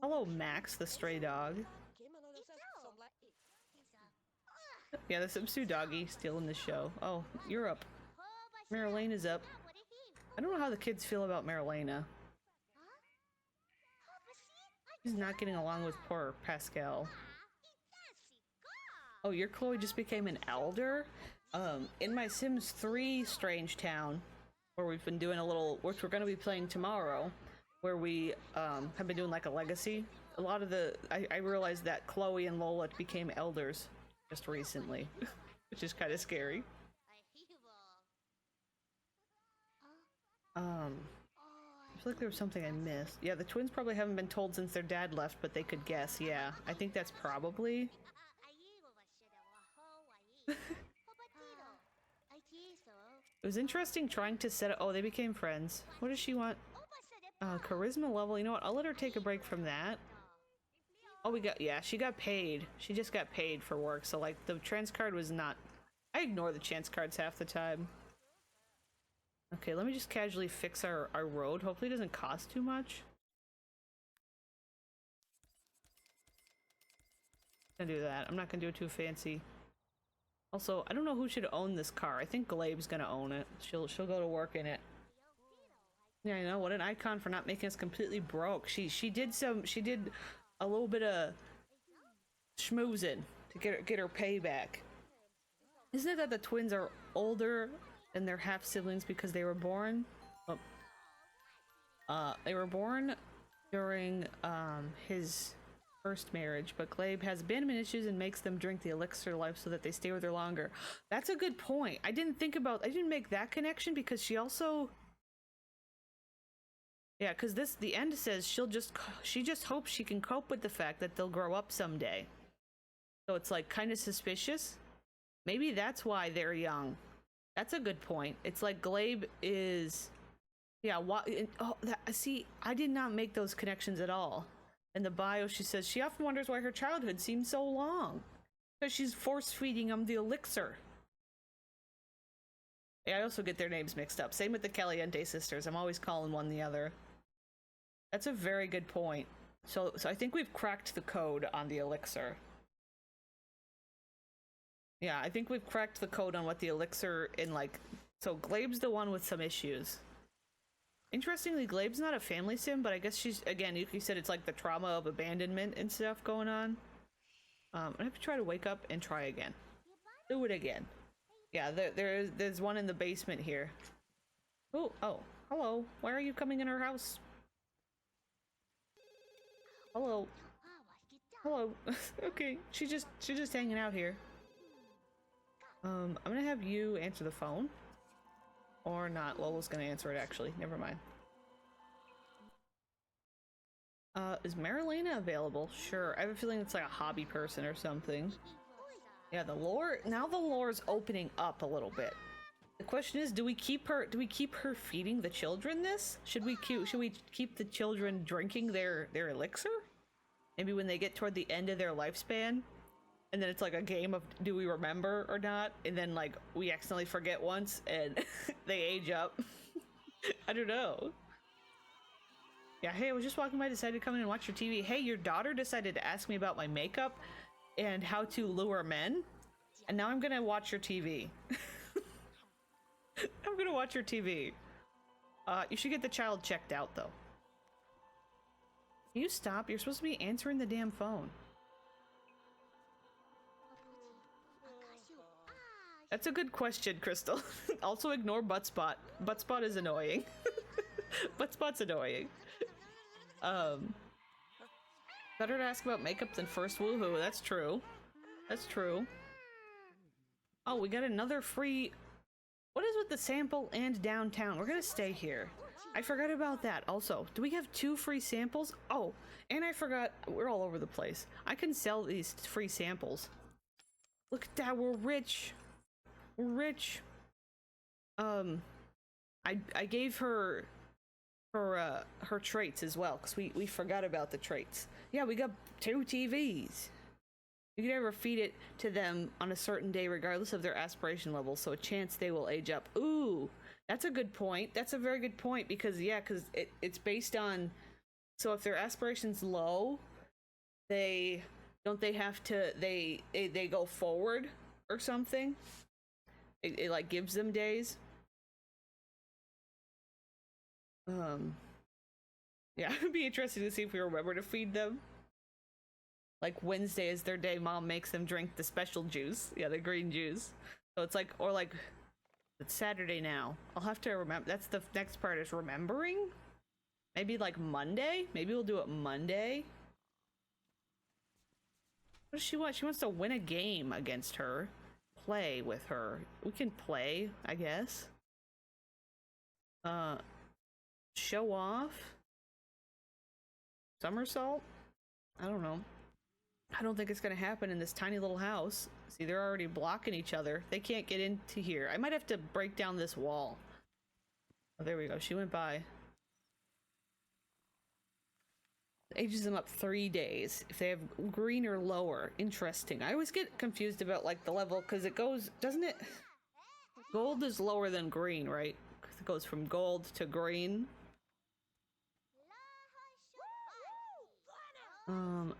Hello, Max, the stray dog. Yeah, the Subsu doggy stealing the show. Oh, you're up. Marilena's up. I don't know how the kids feel about Marilena. She's not getting along with poor Pascal. Oh, your Chloe just became an elder? In my Sims 3 Strangetown, where we've been doing a little, which we're going to be playing tomorrow, where we have been doing like a legacy. A lot of I realized that Chloe and Lola became elders just recently, which is kind of scary. I feel like there was something I missed. Yeah, the twins probably haven't been told since their dad left, but they could guess. Yeah, I think that's probably... It was interesting trying to set up... Oh, they became friends. What does she want? Charisma level. You know what? I'll let her take a break from that. Oh, yeah, she got paid. She just got paid for work, so, like, the trans card was not... I ignore the chance cards half the time. Okay, let me just casually fix our road. Hopefully it doesn't cost too much. I'm gonna do that. I'm not gonna do it too fancy. Also, I don't know who should own this car. I think Glabe's gonna own it. She'll go to work in it. Yeah, I know. What an icon for not making us completely broke. She did a little bit of schmoozing to get her payback. Isn't it that the twins are older than their half siblings because they were born? They were born during his first marriage, but Glabe has abandonment issues and makes them drink the elixir life so that they stay with her longer. That's a good point. I didn't make that connection because she also... Yeah, because the end says she just hopes she can cope with the fact that they'll grow up someday. So it's like kind of suspicious. Maybe that's why they're young. That's a good point. It's like Glabe is... Yeah, see, I did not make those connections at all. In the bio, she says she often wonders why her childhood seems so long. Because she's force-feeding them the elixir. Yeah, I also get their names mixed up. Same with the Caliente sisters. I'm always calling one the other. That's a very good point. So I think we've cracked the code on the elixir. Yeah, I think we've cracked the code on what the elixir in, like... So Glabe's the one with some issues. Interestingly, Glabe's not a family sim, but I guess she's, again, you said it's like the trauma of abandonment and stuff going on. I have to try to wake up and try again. Do it again. Yeah, there's one in the basement here. Oh, hello. Why are you coming in our house? Hello. Hello. Okay, she's just hanging out here. I'm gonna have you answer the phone. Or not. Lola's gonna answer it, actually. Never mind. Is Marilena available? Sure. I have a feeling it's like a hobby person or something. Yeah, the lore's opening up a little bit. The question is, do we keep her feeding the children this? Should we keep the children drinking their elixir? Maybe when they get toward the end of their lifespan? And then it's like a game of do we remember or not? And then like we accidentally forget once and they age up. I don't know. Yeah, hey, I was just walking by, decided to come in and watch your TV. Hey, your daughter decided to ask me about my makeup. and how to lure men. And now I'm gonna watch your TV. I'm gonna watch your TV. You should get the child checked out, though. Can you stop? You're supposed to be answering the damn phone. That's a good question, Crystal. Also ignore Buttspot. Buttspot is annoying. Buttspot's annoying. Better to ask about makeup than first woohoo. That's true. That's true. Oh, we got another free... What is with the sample and downtown? We're gonna stay here. I forgot about that. Also, do we have 2 free samples? Oh, and I forgot. We're all over the place. I can sell these free samples. Look at that. We're rich. We're rich. I gave her her traits as well, because we forgot about the traits. Yeah, we got 2 TVs. You can never feed it to them on a certain day regardless of their aspiration level, so a chance they will age up. Ooh, that's a good point. That's a very good point, because yeah, because it's based on, so if their aspiration's low, they have to they go forward or something. It like gives them days. Yeah, it'd be interesting to see if we remember to feed them. Like Wednesday is their day, Mom makes them drink the special juice. Yeah, the green juice. So it's like, or like, it's Saturday now. I'll have to remember. That's the next part, is remembering. Maybe like Monday? Maybe we'll do it Monday. What does she want? She wants to win a game against her. Play with her. We can play, I guess. Show off. Somersault? I don't know. I don't think it's gonna happen in this tiny little house. See, they're already blocking each other. They can't get into here. I might have to break down this wall. Oh, there we go. She went by. Ages them up 3 days if they have green or lower. Interesting. I always get confused about like the level, because it goes, doesn't it? Gold is lower than green, right? 'Cause it goes from gold to green.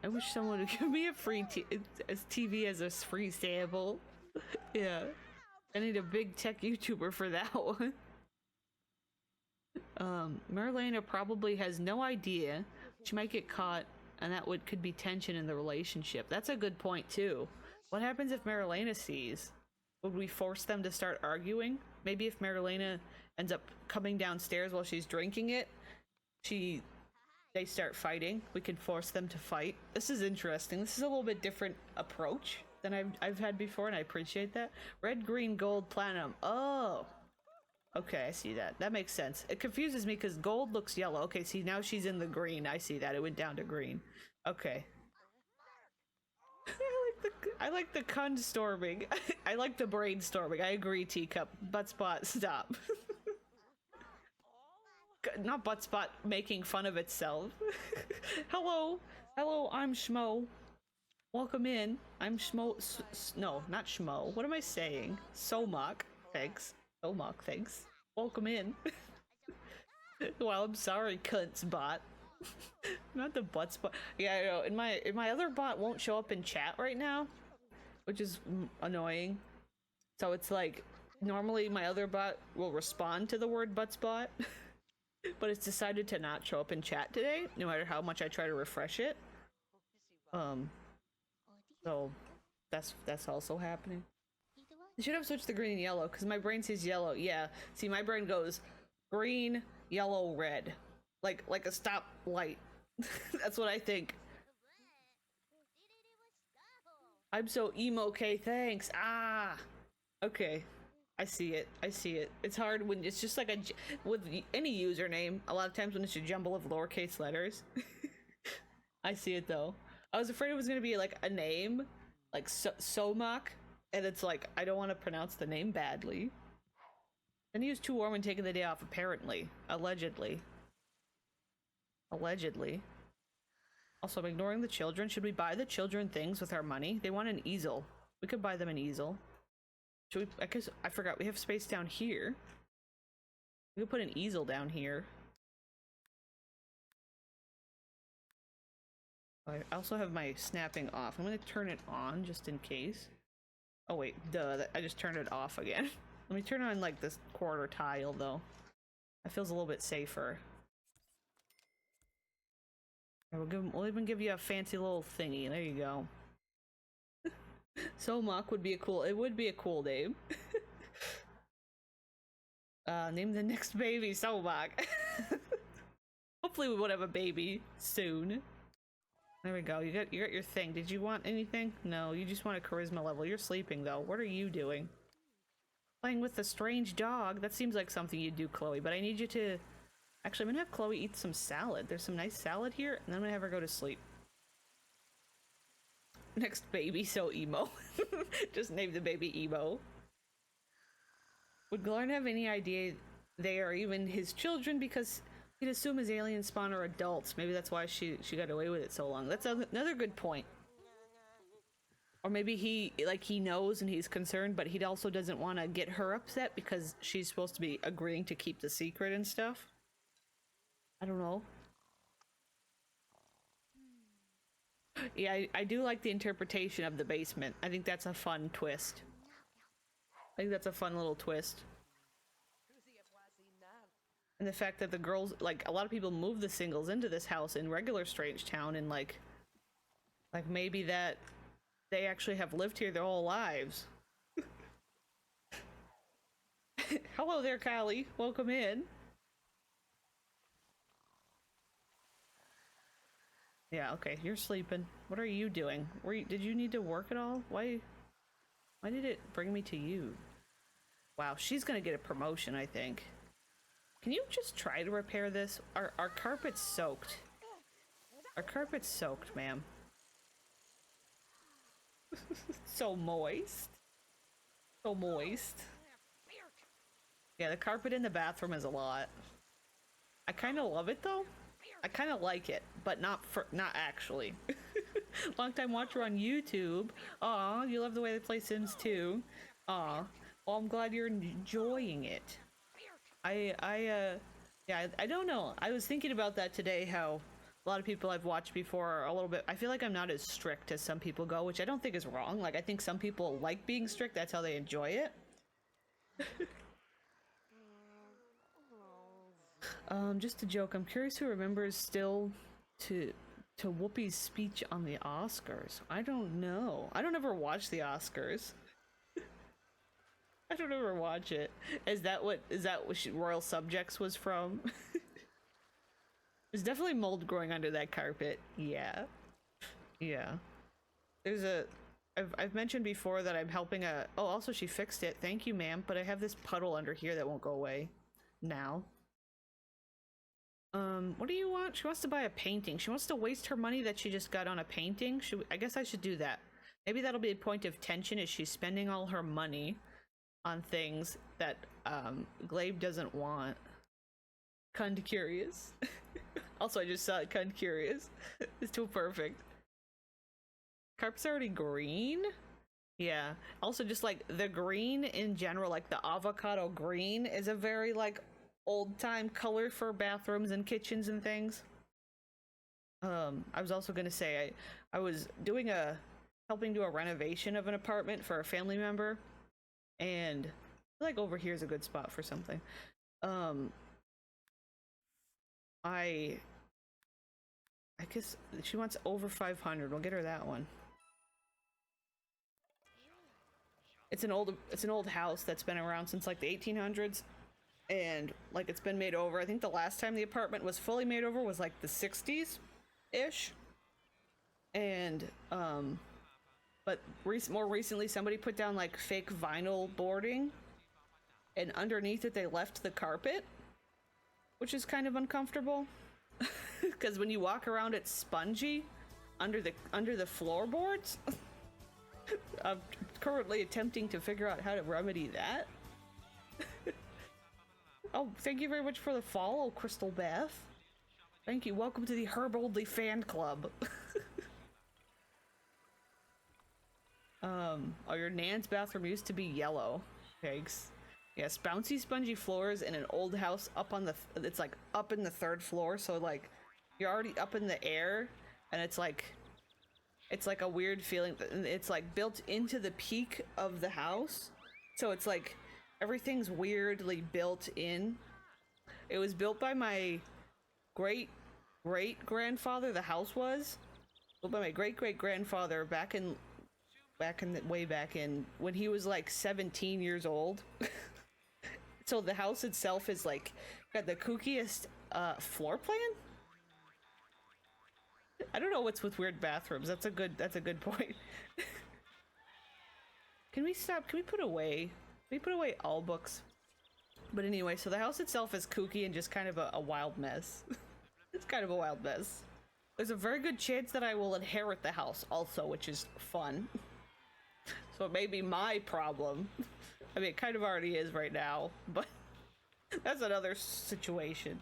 I wish someone would give me a free TV as a free sample. Yeah. I need a big tech YouTuber for that one. Marlena probably has no idea. She might get caught, and that could be tension in the relationship. That's a good point, too. What happens if Marlena sees? Would we force them to start arguing? Maybe if Marlena ends up coming downstairs while she's drinking it, they start fighting. We can force them to fight. This is interesting. This is a little bit different approach than I've had before, and I appreciate that. Red, green, gold, platinum. Oh. Okay, I see that. That makes sense. It confuses me because gold looks yellow. Okay, see, now she's in the green. I see that. It went down to green. Okay. I like the storming. I like the brainstorming. I agree, Teacup. Buttspot, stop. Not Buttspot making fun of itself. Hello. Hello, I'm Schmo. Welcome in. I'm Schmo. No, not Schmo. What am I saying? Somok. Thanks. Somok, thanks. Welcome in. Well, I'm sorry, cunts bot. Not the Buttspot. Yeah, I know. In my other bot won't show up in chat right now, which is annoying. So it's like, normally my other bot will respond to the word Buttspot. But it's decided to not show up in chat today, no matter how much I try to refresh it. So that's also happening. I should have switched to green and yellow, because my brain says yellow. Yeah, see, my brain goes green, yellow, red. Like a stop light. That's what I think. I'm so emo, okay, thanks. Ah! Okay. I see it. I see it. It's hard when it's just like with any username. A lot of times when it's a jumble of lowercase letters. I see it though. I was afraid it was gonna be like a name, like Somok, and it's like I don't want to pronounce the name badly. Then he was too warm when taking the day off. Apparently, allegedly. Allegedly. Also, I'm ignoring the children. Should we buy the children things with our money? They want an easel. We could buy them an easel. Should we? I guess I forgot we have space down here. We could put an easel down here. I also have my snapping off. I'm gonna turn it on just in case. Oh wait, duh, I just turned it off again. Let me turn on like this quarter tile though. That feels a little bit safer. We'll even give you a fancy little thingy. There you go. Somak would be a cool. It would be a cool name. Name the next baby Somak. Hopefully we would have a baby soon. There we go. You got your thing. Did you want anything? No, you just want a charisma level. You're sleeping though. What are you doing? Playing with the strange dog. That seems like something you'd do, Chloe. But I need you to. Actually, I'm gonna have Chloe eat some salad. There's some nice salad here, and then I'm gonna have her go to sleep. Next baby, so emo. Just name the baby emo. Would Glarn have any idea they are even his children? Because he'd assume his alien spawn are adults. Maybe that's why she got away with it so long. That's another good point. Or maybe he knows and he's concerned, but he also doesn't want to get her upset because she's supposed to be agreeing to keep the secret and stuff. I don't know. Yeah, I do like the interpretation of the basement. I think that's a fun twist. I think that's a fun little twist. And the fact that the girls, like, a lot of people move the singles into this house in regular Strangetown, and like maybe that they actually have lived here their whole lives. Hello there, Callie. Welcome in. Yeah, okay, you're sleeping. What are you doing? Did you need to work at all? Why did it bring me to you? Wow, she's gonna get a promotion, I think. Can you just try to repair this? Our carpet's soaked. Our carpet's soaked, ma'am. So moist. So moist. Yeah, the carpet in the bathroom is a lot. I kind of love it though. I kind of like it, but not actually. Long-time watcher on YouTube. Aw, you love the way they play Sims 2. Aw, well, I'm glad you're enjoying it. Yeah, I don't know. I was thinking about that today, how a lot of people I've watched before are a little bit, I feel like I'm not as strict as some people go, which I don't think is wrong. Like, I think some people like being strict, that's how they enjoy it. Just a joke. I'm curious who remembers still to Whoopi's speech on the Oscars. I don't know. I don't ever watch the Oscars. I don't ever watch it. Is that what Royal Subjects was from? There's definitely mold growing under that carpet. Yeah. Yeah. There's I've mentioned before that I'm helping oh, also she fixed it. Thank you, ma'am. But I have this puddle under here that won't go away now. What do you want? She wants to buy a painting. She wants to waste her money that she just got on a painting. I guess I should do that. Maybe that'll be a point of tension, is she's spending all her money on things that, Glabe doesn't want. Kind curious. Also, I just saw it, kind curious. It's too perfect. Carp's already green? Yeah. Also, just, like, the green in general, like, the avocado green is a very, like, old-time color for bathrooms and kitchens and things. I was also gonna say, I was doing helping do a renovation of an apartment for a family member, and like over here is a good spot for something. I guess she wants over 500. We'll get her that one. It's an old house that's been around since like the 1800s, and like it's been made over. I think the last time the apartment was fully made over was like the 60s ish, and but more recently somebody put down like fake vinyl boarding, and underneath it they left the carpet, which is kind of uncomfortable because when you walk around it's spongy under the floorboards. I'm currently attempting to figure out how to remedy that. Oh, thank you very much for the follow, Crystal Beth. Thank you. Welcome to the Herboldly fan club. Oh, your Nan's bathroom used to be yellow. Thanks. Yes, bouncy, spongy floors in an old house up on it's like up in the 3rd floor, so like you're already up in the air, and it's like a weird feeling. It's like built into the peak of the house, so it's like everything's weirdly built in. It was built by my great grandfather. The house was built by my great grandfather back in way back in when he was like 17 years old. So the house itself is like got the kookiest floor plan. I don't know what's with weird bathrooms. That's a good point. Can we stop? Can we put away? Can we put away all books? But anyway, so the house itself is kooky and just kind of a wild mess. It's kind of a wild mess. There's a very good chance that I will inherit the house also, which is fun. So it may be my problem. I mean, it kind of already is right now, but that's another situation.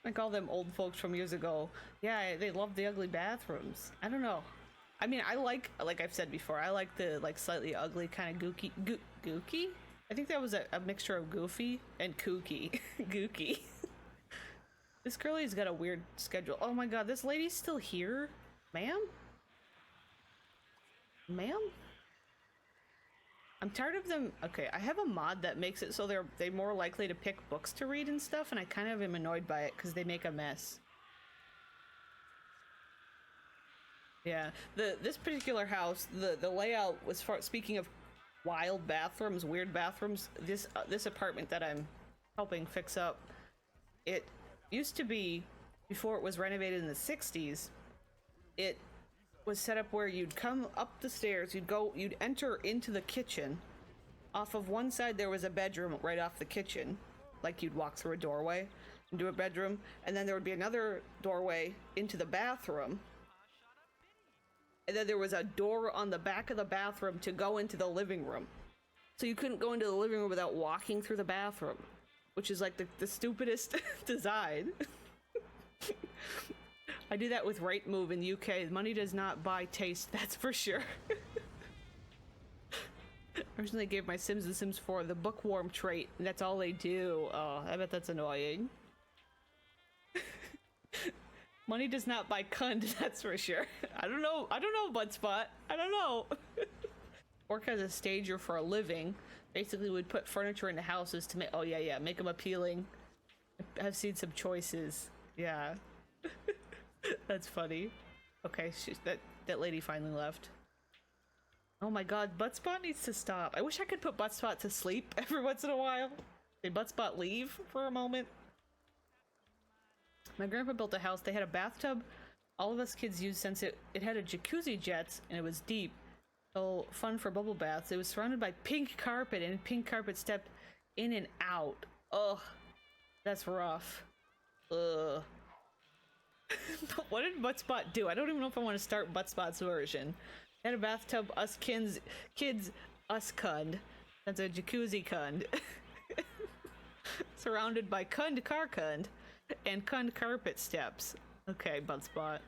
Like all them old folks from years ago. Yeah, they love the ugly bathrooms. I don't know. I mean, I like I've said before, I like the like slightly ugly kind of gooky? I think that was a mixture of goofy and kooky. Gooky. This girlie's got a weird schedule. Oh my god, this lady's still here? Ma'am? Ma'am? I'm tired of them. Okay, I have a mod that makes it so they're more likely to pick books to read and stuff, and I kind of am annoyed by it because they make a mess. Yeah, this particular house, the layout was speaking of wild bathrooms, weird bathrooms. This apartment that I'm helping fix up, it used to be, before it was renovated in the 60s, it was set up where you'd come up the stairs, you'd enter into the kitchen. Off of one side there was a bedroom right off the kitchen, like you'd walk through a doorway into a bedroom, and then there would be another doorway into the bathroom. And then there was a door on the back of the bathroom to go into the living room. So you couldn't go into the living room without walking through the bathroom, which is like the stupidest design. I do that with Rate Move in the UK. Money does not buy taste, that's for sure. I originally gave my Sims the Sims 4 the bookworm trait, and that's all they do. Oh, I bet that's annoying. Money does not buy cund, that's for sure. I don't know, Buttspot. I don't know. Work as a stager for a living. Basically would put furniture into houses to make, oh yeah, make them appealing. I've seen some choices. Yeah. That's funny. Okay, that lady finally left. Oh my god, Buttspot needs to stop. I wish I could put Buttspot to sleep every once in a while. Did Buttspot leave for a moment? My grandpa built a house. They had a bathtub all of us kids used since it had a jacuzzi jets and it was deep. So fun for bubble baths. It was surrounded by pink carpet and pink carpet stepped in and out. Ugh. That's rough. Ugh. What did Buttspot do? I don't even know if I want to start Buttspot's version. Had a bathtub, us kids, us cund. That's a jacuzzi cund. Surrounded by cund car cund and cund carpet steps. Okay, Buttspot.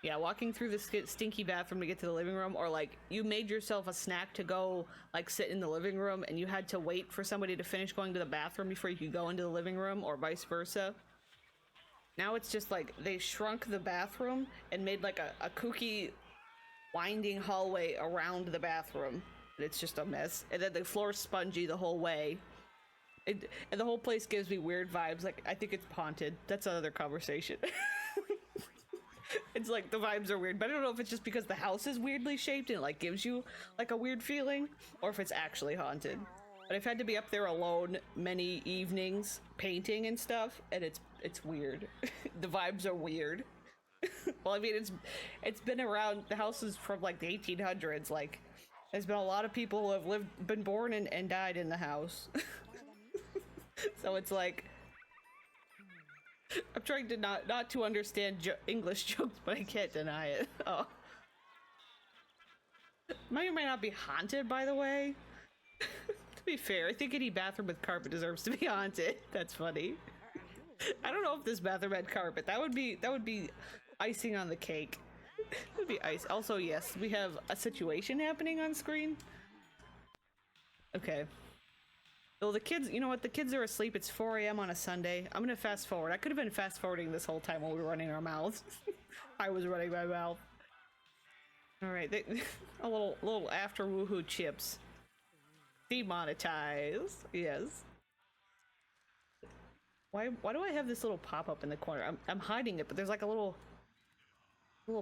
Yeah, walking through the stinky bathroom to get to the living room, or like you made yourself a snack to go like sit in the living room and you had to wait for somebody to finish going to the bathroom before you could go into the living room, or vice versa. Now it's just like they shrunk the bathroom and made like a kooky winding hallway around the bathroom. And it's just a mess. And then the floor's spongy the whole way. And the whole place gives me weird vibes. Like, I think it's haunted. That's another conversation. It's like the vibes are weird, but I don't know if it's just because the house is weirdly shaped and it like gives you like a weird feeling, or if it's actually haunted. But I've had to be up there alone many evenings painting and stuff, and it's weird. The vibes are weird. Well, I mean, it's been around. The house is from like the 1800s. Like, there's been a lot of people who have been born and died in the house. So it's like, I'm trying to not to understand English jokes, but I can't deny it. Oh, may or may not be haunted, by the way. To be fair, I think any bathroom with carpet deserves to be haunted. That's funny. I don't know if this bathroom had carpet. That would be icing on the cake. That would be ice. Also, yes, we have a situation happening on screen. Okay. Well, the kids, you know what? The kids are asleep. It's 4 a.m. on a Sunday. I'm gonna fast forward. I could have been fast forwarding this whole time while we were running our mouths. I was running my mouth. All right, a little after woohoo chips. Demonetize. Yes. Why do I have this little pop-up in the corner? I'm hiding it, but there's like a little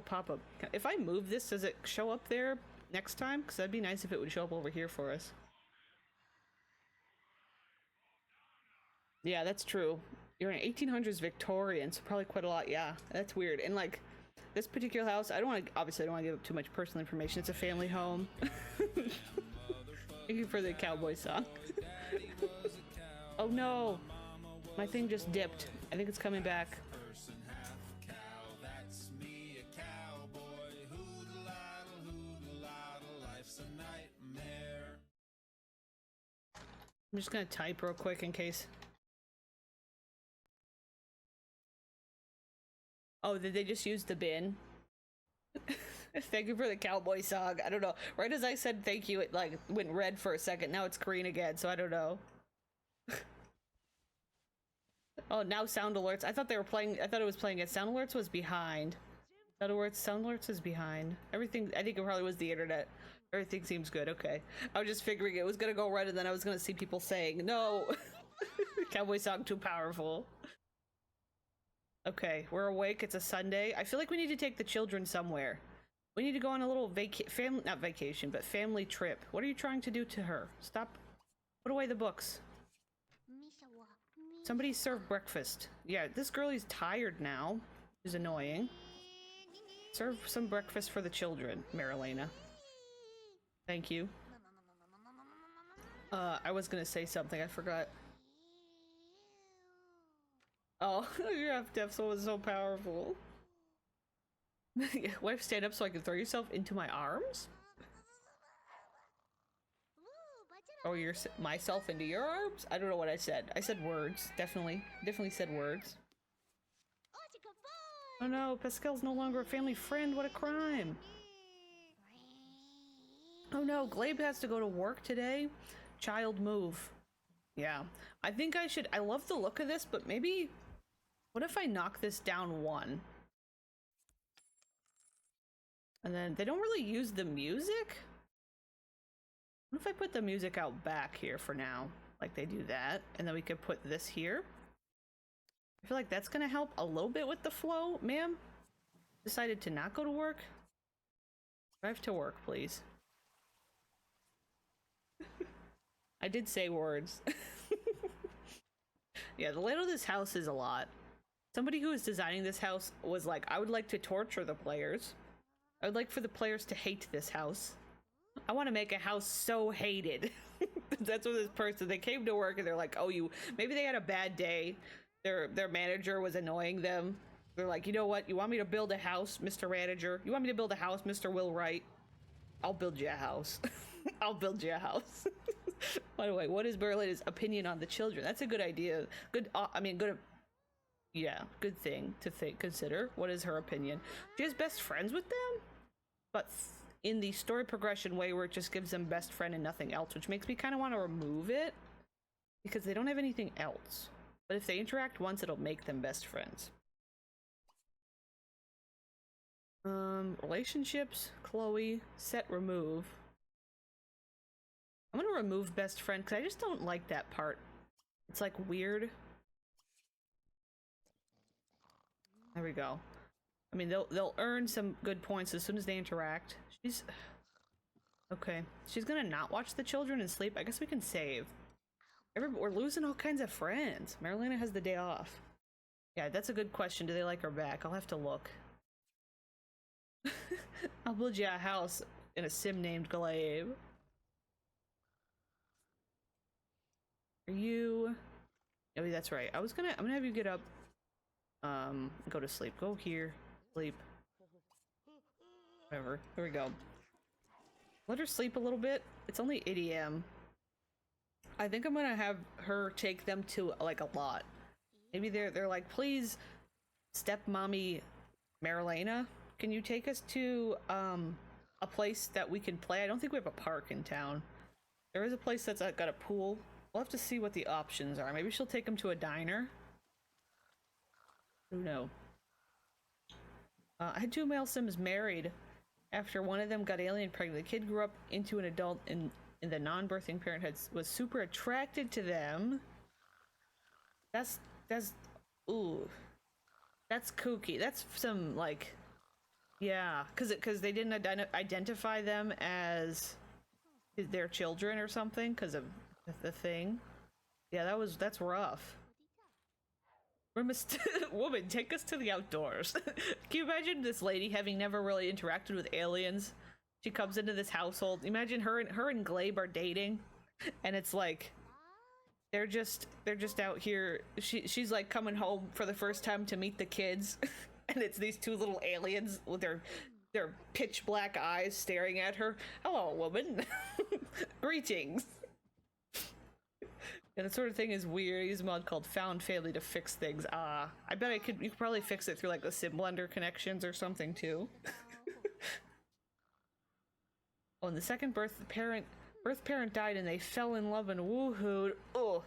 pop-up. If I move this, does it show up there next time? Because that'd be nice if it would show up over here for us. Yeah, that's true. You're an 1800s Victorian, so probably quite a lot. Yeah, that's weird. And like this particular house, obviously I don't want to give up too much personal information. It's a family home. Thank you for the cowboy song. Oh no, my thing just dipped. I think it's coming back. I'm just gonna type real quick in case. Oh, did they just use the bin? Thank you for the cowboy song. I don't know. Right as I said thank you, it like went red for a second. Now it's green again, so I don't know. Oh, now sound alerts. I thought they were playing. I thought it was playing it. Sound alerts was behind. Sound alerts is behind. Everything. I think it probably was the internet. Everything seems good. Okay. I was just figuring it was gonna go red, and then I was gonna see people saying no. Cowboy song too powerful. Okay, we're awake. It's a Sunday. I feel like we need to take the children somewhere. We need to go on a little not vacation, but family trip. What are you trying to do to her? Stop. Put away the books. Somebody serve breakfast. Yeah, this girl is tired now. Is annoying. Serve some breakfast for the children, Marilena. Thank you. I was gonna say something. I forgot. Oh, your F-Def was so powerful. Wife, stand up so I can throw yourself into my arms? Or myself into your arms? I don't know what I said. I said words. Definitely said words. Oh no, Pascal's no longer a family friend. What a crime. Oh no, Glabe has to go to work today. Child move. Yeah. I think I should. I love the look of this, but maybe. What if I knock this down one? And then they don't really use the music? What if I put the music out back here for now? Like they do that. And then we could put this here. I feel like that's gonna help a little bit with the flow. Ma'am? Decided to not go to work? Drive to work, please. I did say words. Yeah, the layout of this house is a lot. Somebody who was designing this house was like, I would like to torture the players. I would like for the players to hate this house. I want to make a house so hated. That's what this person, they came to work and they're like, oh, maybe they had a bad day. Their manager was annoying them. They're like, you know what? You want me to build a house, Mr. Manager? You want me to build a house, Mr. Will Wright? I'll build you a house. I'll build you a house. By the way, what is Berlin's opinion on the children? That's a good idea. Good, yeah, good thing to consider. What is her opinion? She has best friends with them, but in the story progression way where it just gives them best friend and nothing else, which makes me kind of want to remove it because they don't have anything else. But if they interact once, it'll make them best friends. Relationships, Chloe, set remove. I'm gonna remove best friend because I just don't like that part. It's like weird. There we go. I mean, they'll earn some good points as soon as they interact. She's okay. She's gonna not watch the children and sleep. I guess we can save. We're losing all kinds of friends. Marilena has the day off. Yeah, that's a good question. Do they like her back? I'll have to look. I'll build you a house in a sim named Glaive. Are you? Oh, that's right. I'm gonna have you get up. Go to sleep. Go here. Sleep. Whatever. Here we go. Let her sleep a little bit. It's only 8 a.m. I think I'm gonna have her take them to like a lot. Maybe they're like, please, stepmommy Marilena, can you take us to a place that we can play? I don't think we have a park in town. There is a place that's got a pool. We'll have to see what the options are. Maybe she'll take him to a diner. Who knows? I had 2 male Sims married after one of them got alien pregnant. The kid grew up into an adult and the non-birthing parent was super attracted to them. That's ooh. That's kooky. That's some, like, yeah, because they didn't identify them as their children or something because of the thing. Yeah, that's rough. Woman, take us to the outdoors. Can you imagine this lady having never really interacted with aliens? She comes into this household. Imagine her and Glabe are dating, and it's like they're just out here. She's like coming home for the first time to meet the kids, and it's these 2 little aliens with their pitch black eyes staring at her. Hello, woman. Greetings. Yeah, that sort of thing is weird. I use a mod called Found Family to fix things. I bet you could probably fix it through like the Sim Blender connections or something too. Oh, and the second birth parent died and they fell in love and woohooed. Oh.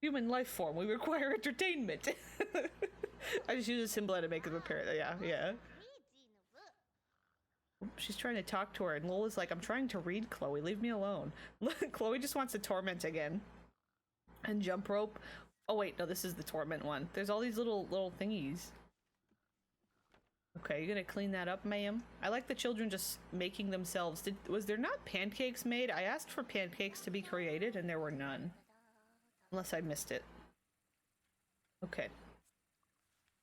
Human life form, we require entertainment. I just use a Sim Blender to make them a parent. Yeah. She's trying to talk to her, and Lola's like, I'm trying to read, Chloe. Leave me alone. Chloe just wants to torment again. And jump rope. Oh, wait. No, this is the torment one. There's all these little thingies. Okay, you gonna clean that up, ma'am? I like the children just making themselves. Was there not pancakes made? I asked for pancakes to be created, and there were none. Unless I missed it. Okay.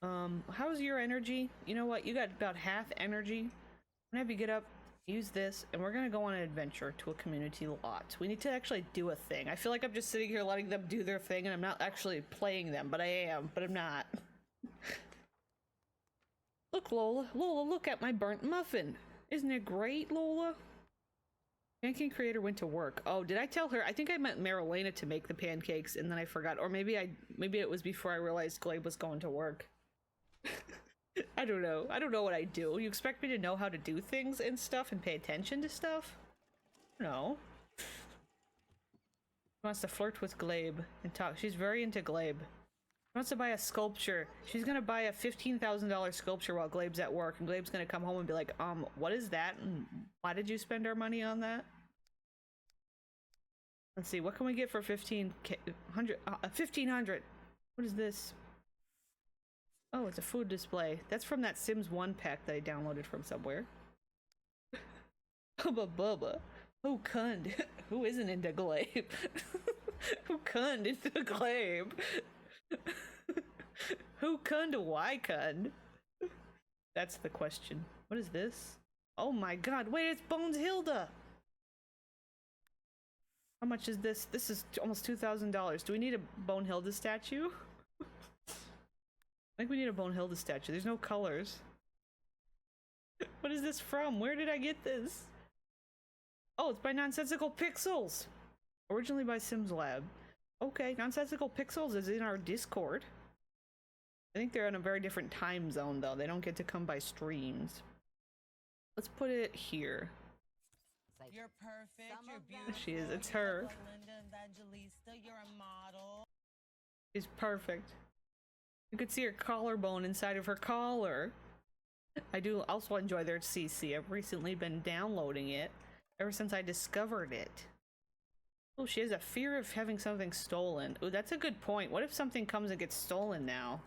How's your energy? You know what? You got about half energy. I'm gonna have you get up, use this, and we're gonna go on an adventure to a community lot. We need to actually do a thing. I feel like I'm just sitting here letting them do their thing, and I'm not actually playing them, but I am, but I'm not. Look, Lola. Lola, look at my burnt muffin. Isn't it great, Lola? Pancake creator went to work. Oh, did I tell her? I think I meant Marilena to make the pancakes, and then I forgot. Or maybe it was before I realized Glabe was going to work. I don't know. I don't know what I do. You expect me to know how to do things and stuff and pay attention to stuff? No. She wants to flirt with Glabe and talk. She's very into Glabe. She wants to buy a sculpture. She's gonna buy a $15,000 sculpture while Glabe's at work, and Glabe's gonna come home and be like, what is that? And why did you spend our money on that? Let's see, what can we get for 1,500? What is this? Oh, it's a food display. That's from that Sims 1 pack that I downloaded from somewhere. Hubba bubba. Who cund? Who isn't into Glabe? Who cund into Glabe? Who cund? Why cund? That's the question. What is this? Oh my god, wait, it's Bones Hilda! How much is this? This is almost $2,000. Do we need a Bone Hilda statue? I think we need a Bone Hilda statue. There's no colors. What is this from? Where did I get this? Oh, it's by Nonsensical Pixels! Originally by Sims Lab. Okay, Nonsensical Pixels is in our Discord. I think they're in a very different time zone, though. They don't get to come by streams. Let's put it here. You're perfect. You're beautiful. She is. It's her. Linda Evangelista. You're a model. She's perfect. You could see her collarbone inside of her collar. I do also enjoy their CC. I've recently been downloading it ever since I discovered it. Oh, she has a fear of having something stolen. Oh, that's a good point. What if something comes and gets stolen now?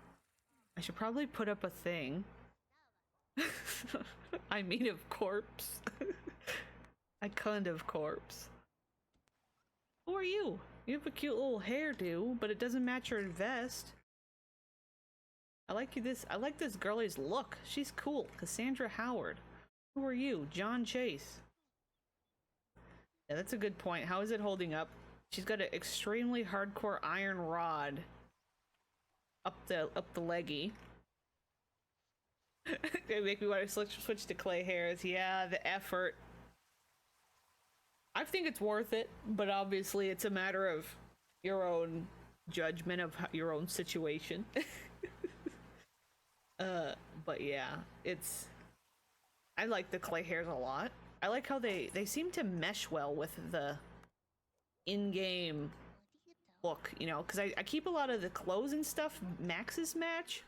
I should probably put up a thing. I mean, of corpse. I kind of corpse. Who are you? You have a cute little hairdo, but it doesn't match your vest. I like this girlie's look. She's cool. Cassandra Howard. Who are you? John Chase. Yeah, that's a good point. How is it holding up? She's got an extremely hardcore iron rod up the leggy. They make me want to switch to clay hairs. Yeah, the effort. I think it's worth it, but obviously it's a matter of your own judgment of your own situation. But yeah, I like the clay hairs a lot. I like how they seem to mesh well with the in-game look, you know, because I keep a lot of the clothes and stuff Max's match,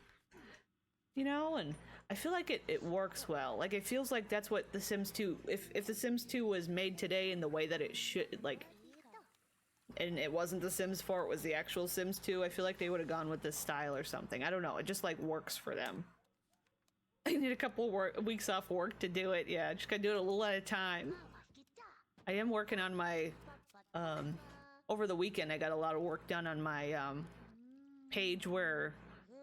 you know, and I feel like it works well. Like, it feels like that's what The Sims 2, if The Sims 2 was made today in the way that it should, like, and it wasn't The Sims 4, it was the actual Sims 2, I feel like they would have gone with this style or something. I don't know, it just, like, works for them. I need a couple weeks off work to do it, yeah, just gotta do it a little at a time. I am working on my, over the weekend I got a lot of work done on my, page where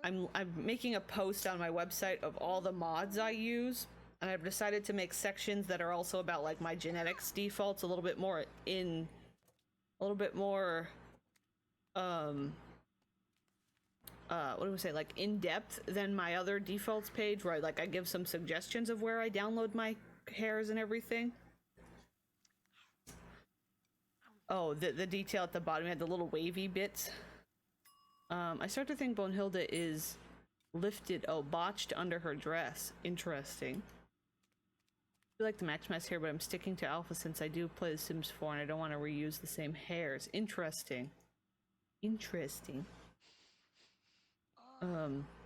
I'm making a post on my website of all the mods I use, and I've decided to make sections that are also about like my genetics defaults a little bit more what do we say, like in depth than my other defaults page, where I give some suggestions of where I download my hairs and everything. Oh, the detail at the bottom had the little wavy bits. I start to think Bonehilda is botched under her dress. Interesting. I like the match mess here, but I'm sticking to alpha since I do play The Sims 4 and I don't want to reuse the same hairs. Interesting. Interesting.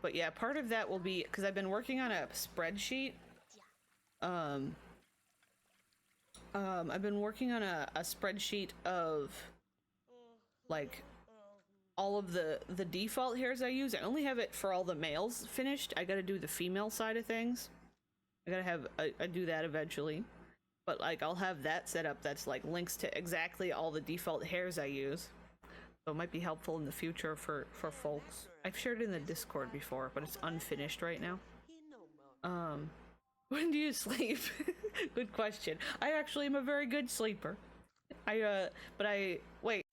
But yeah, part of that will be, because I've been working on a spreadsheet. I've been working on a spreadsheet of, like, all of the default hairs I use. I only have it for all the males finished. I gotta do the female side of things. I gotta have, I do that eventually. But, like, I'll have that set up that's, like, links to exactly all the default hairs I use. So it might be helpful in the future for folks. I've shared it in the Discord before, but it's unfinished right now. When do you sleep? Good question. I actually am a very good sleeper. Wait.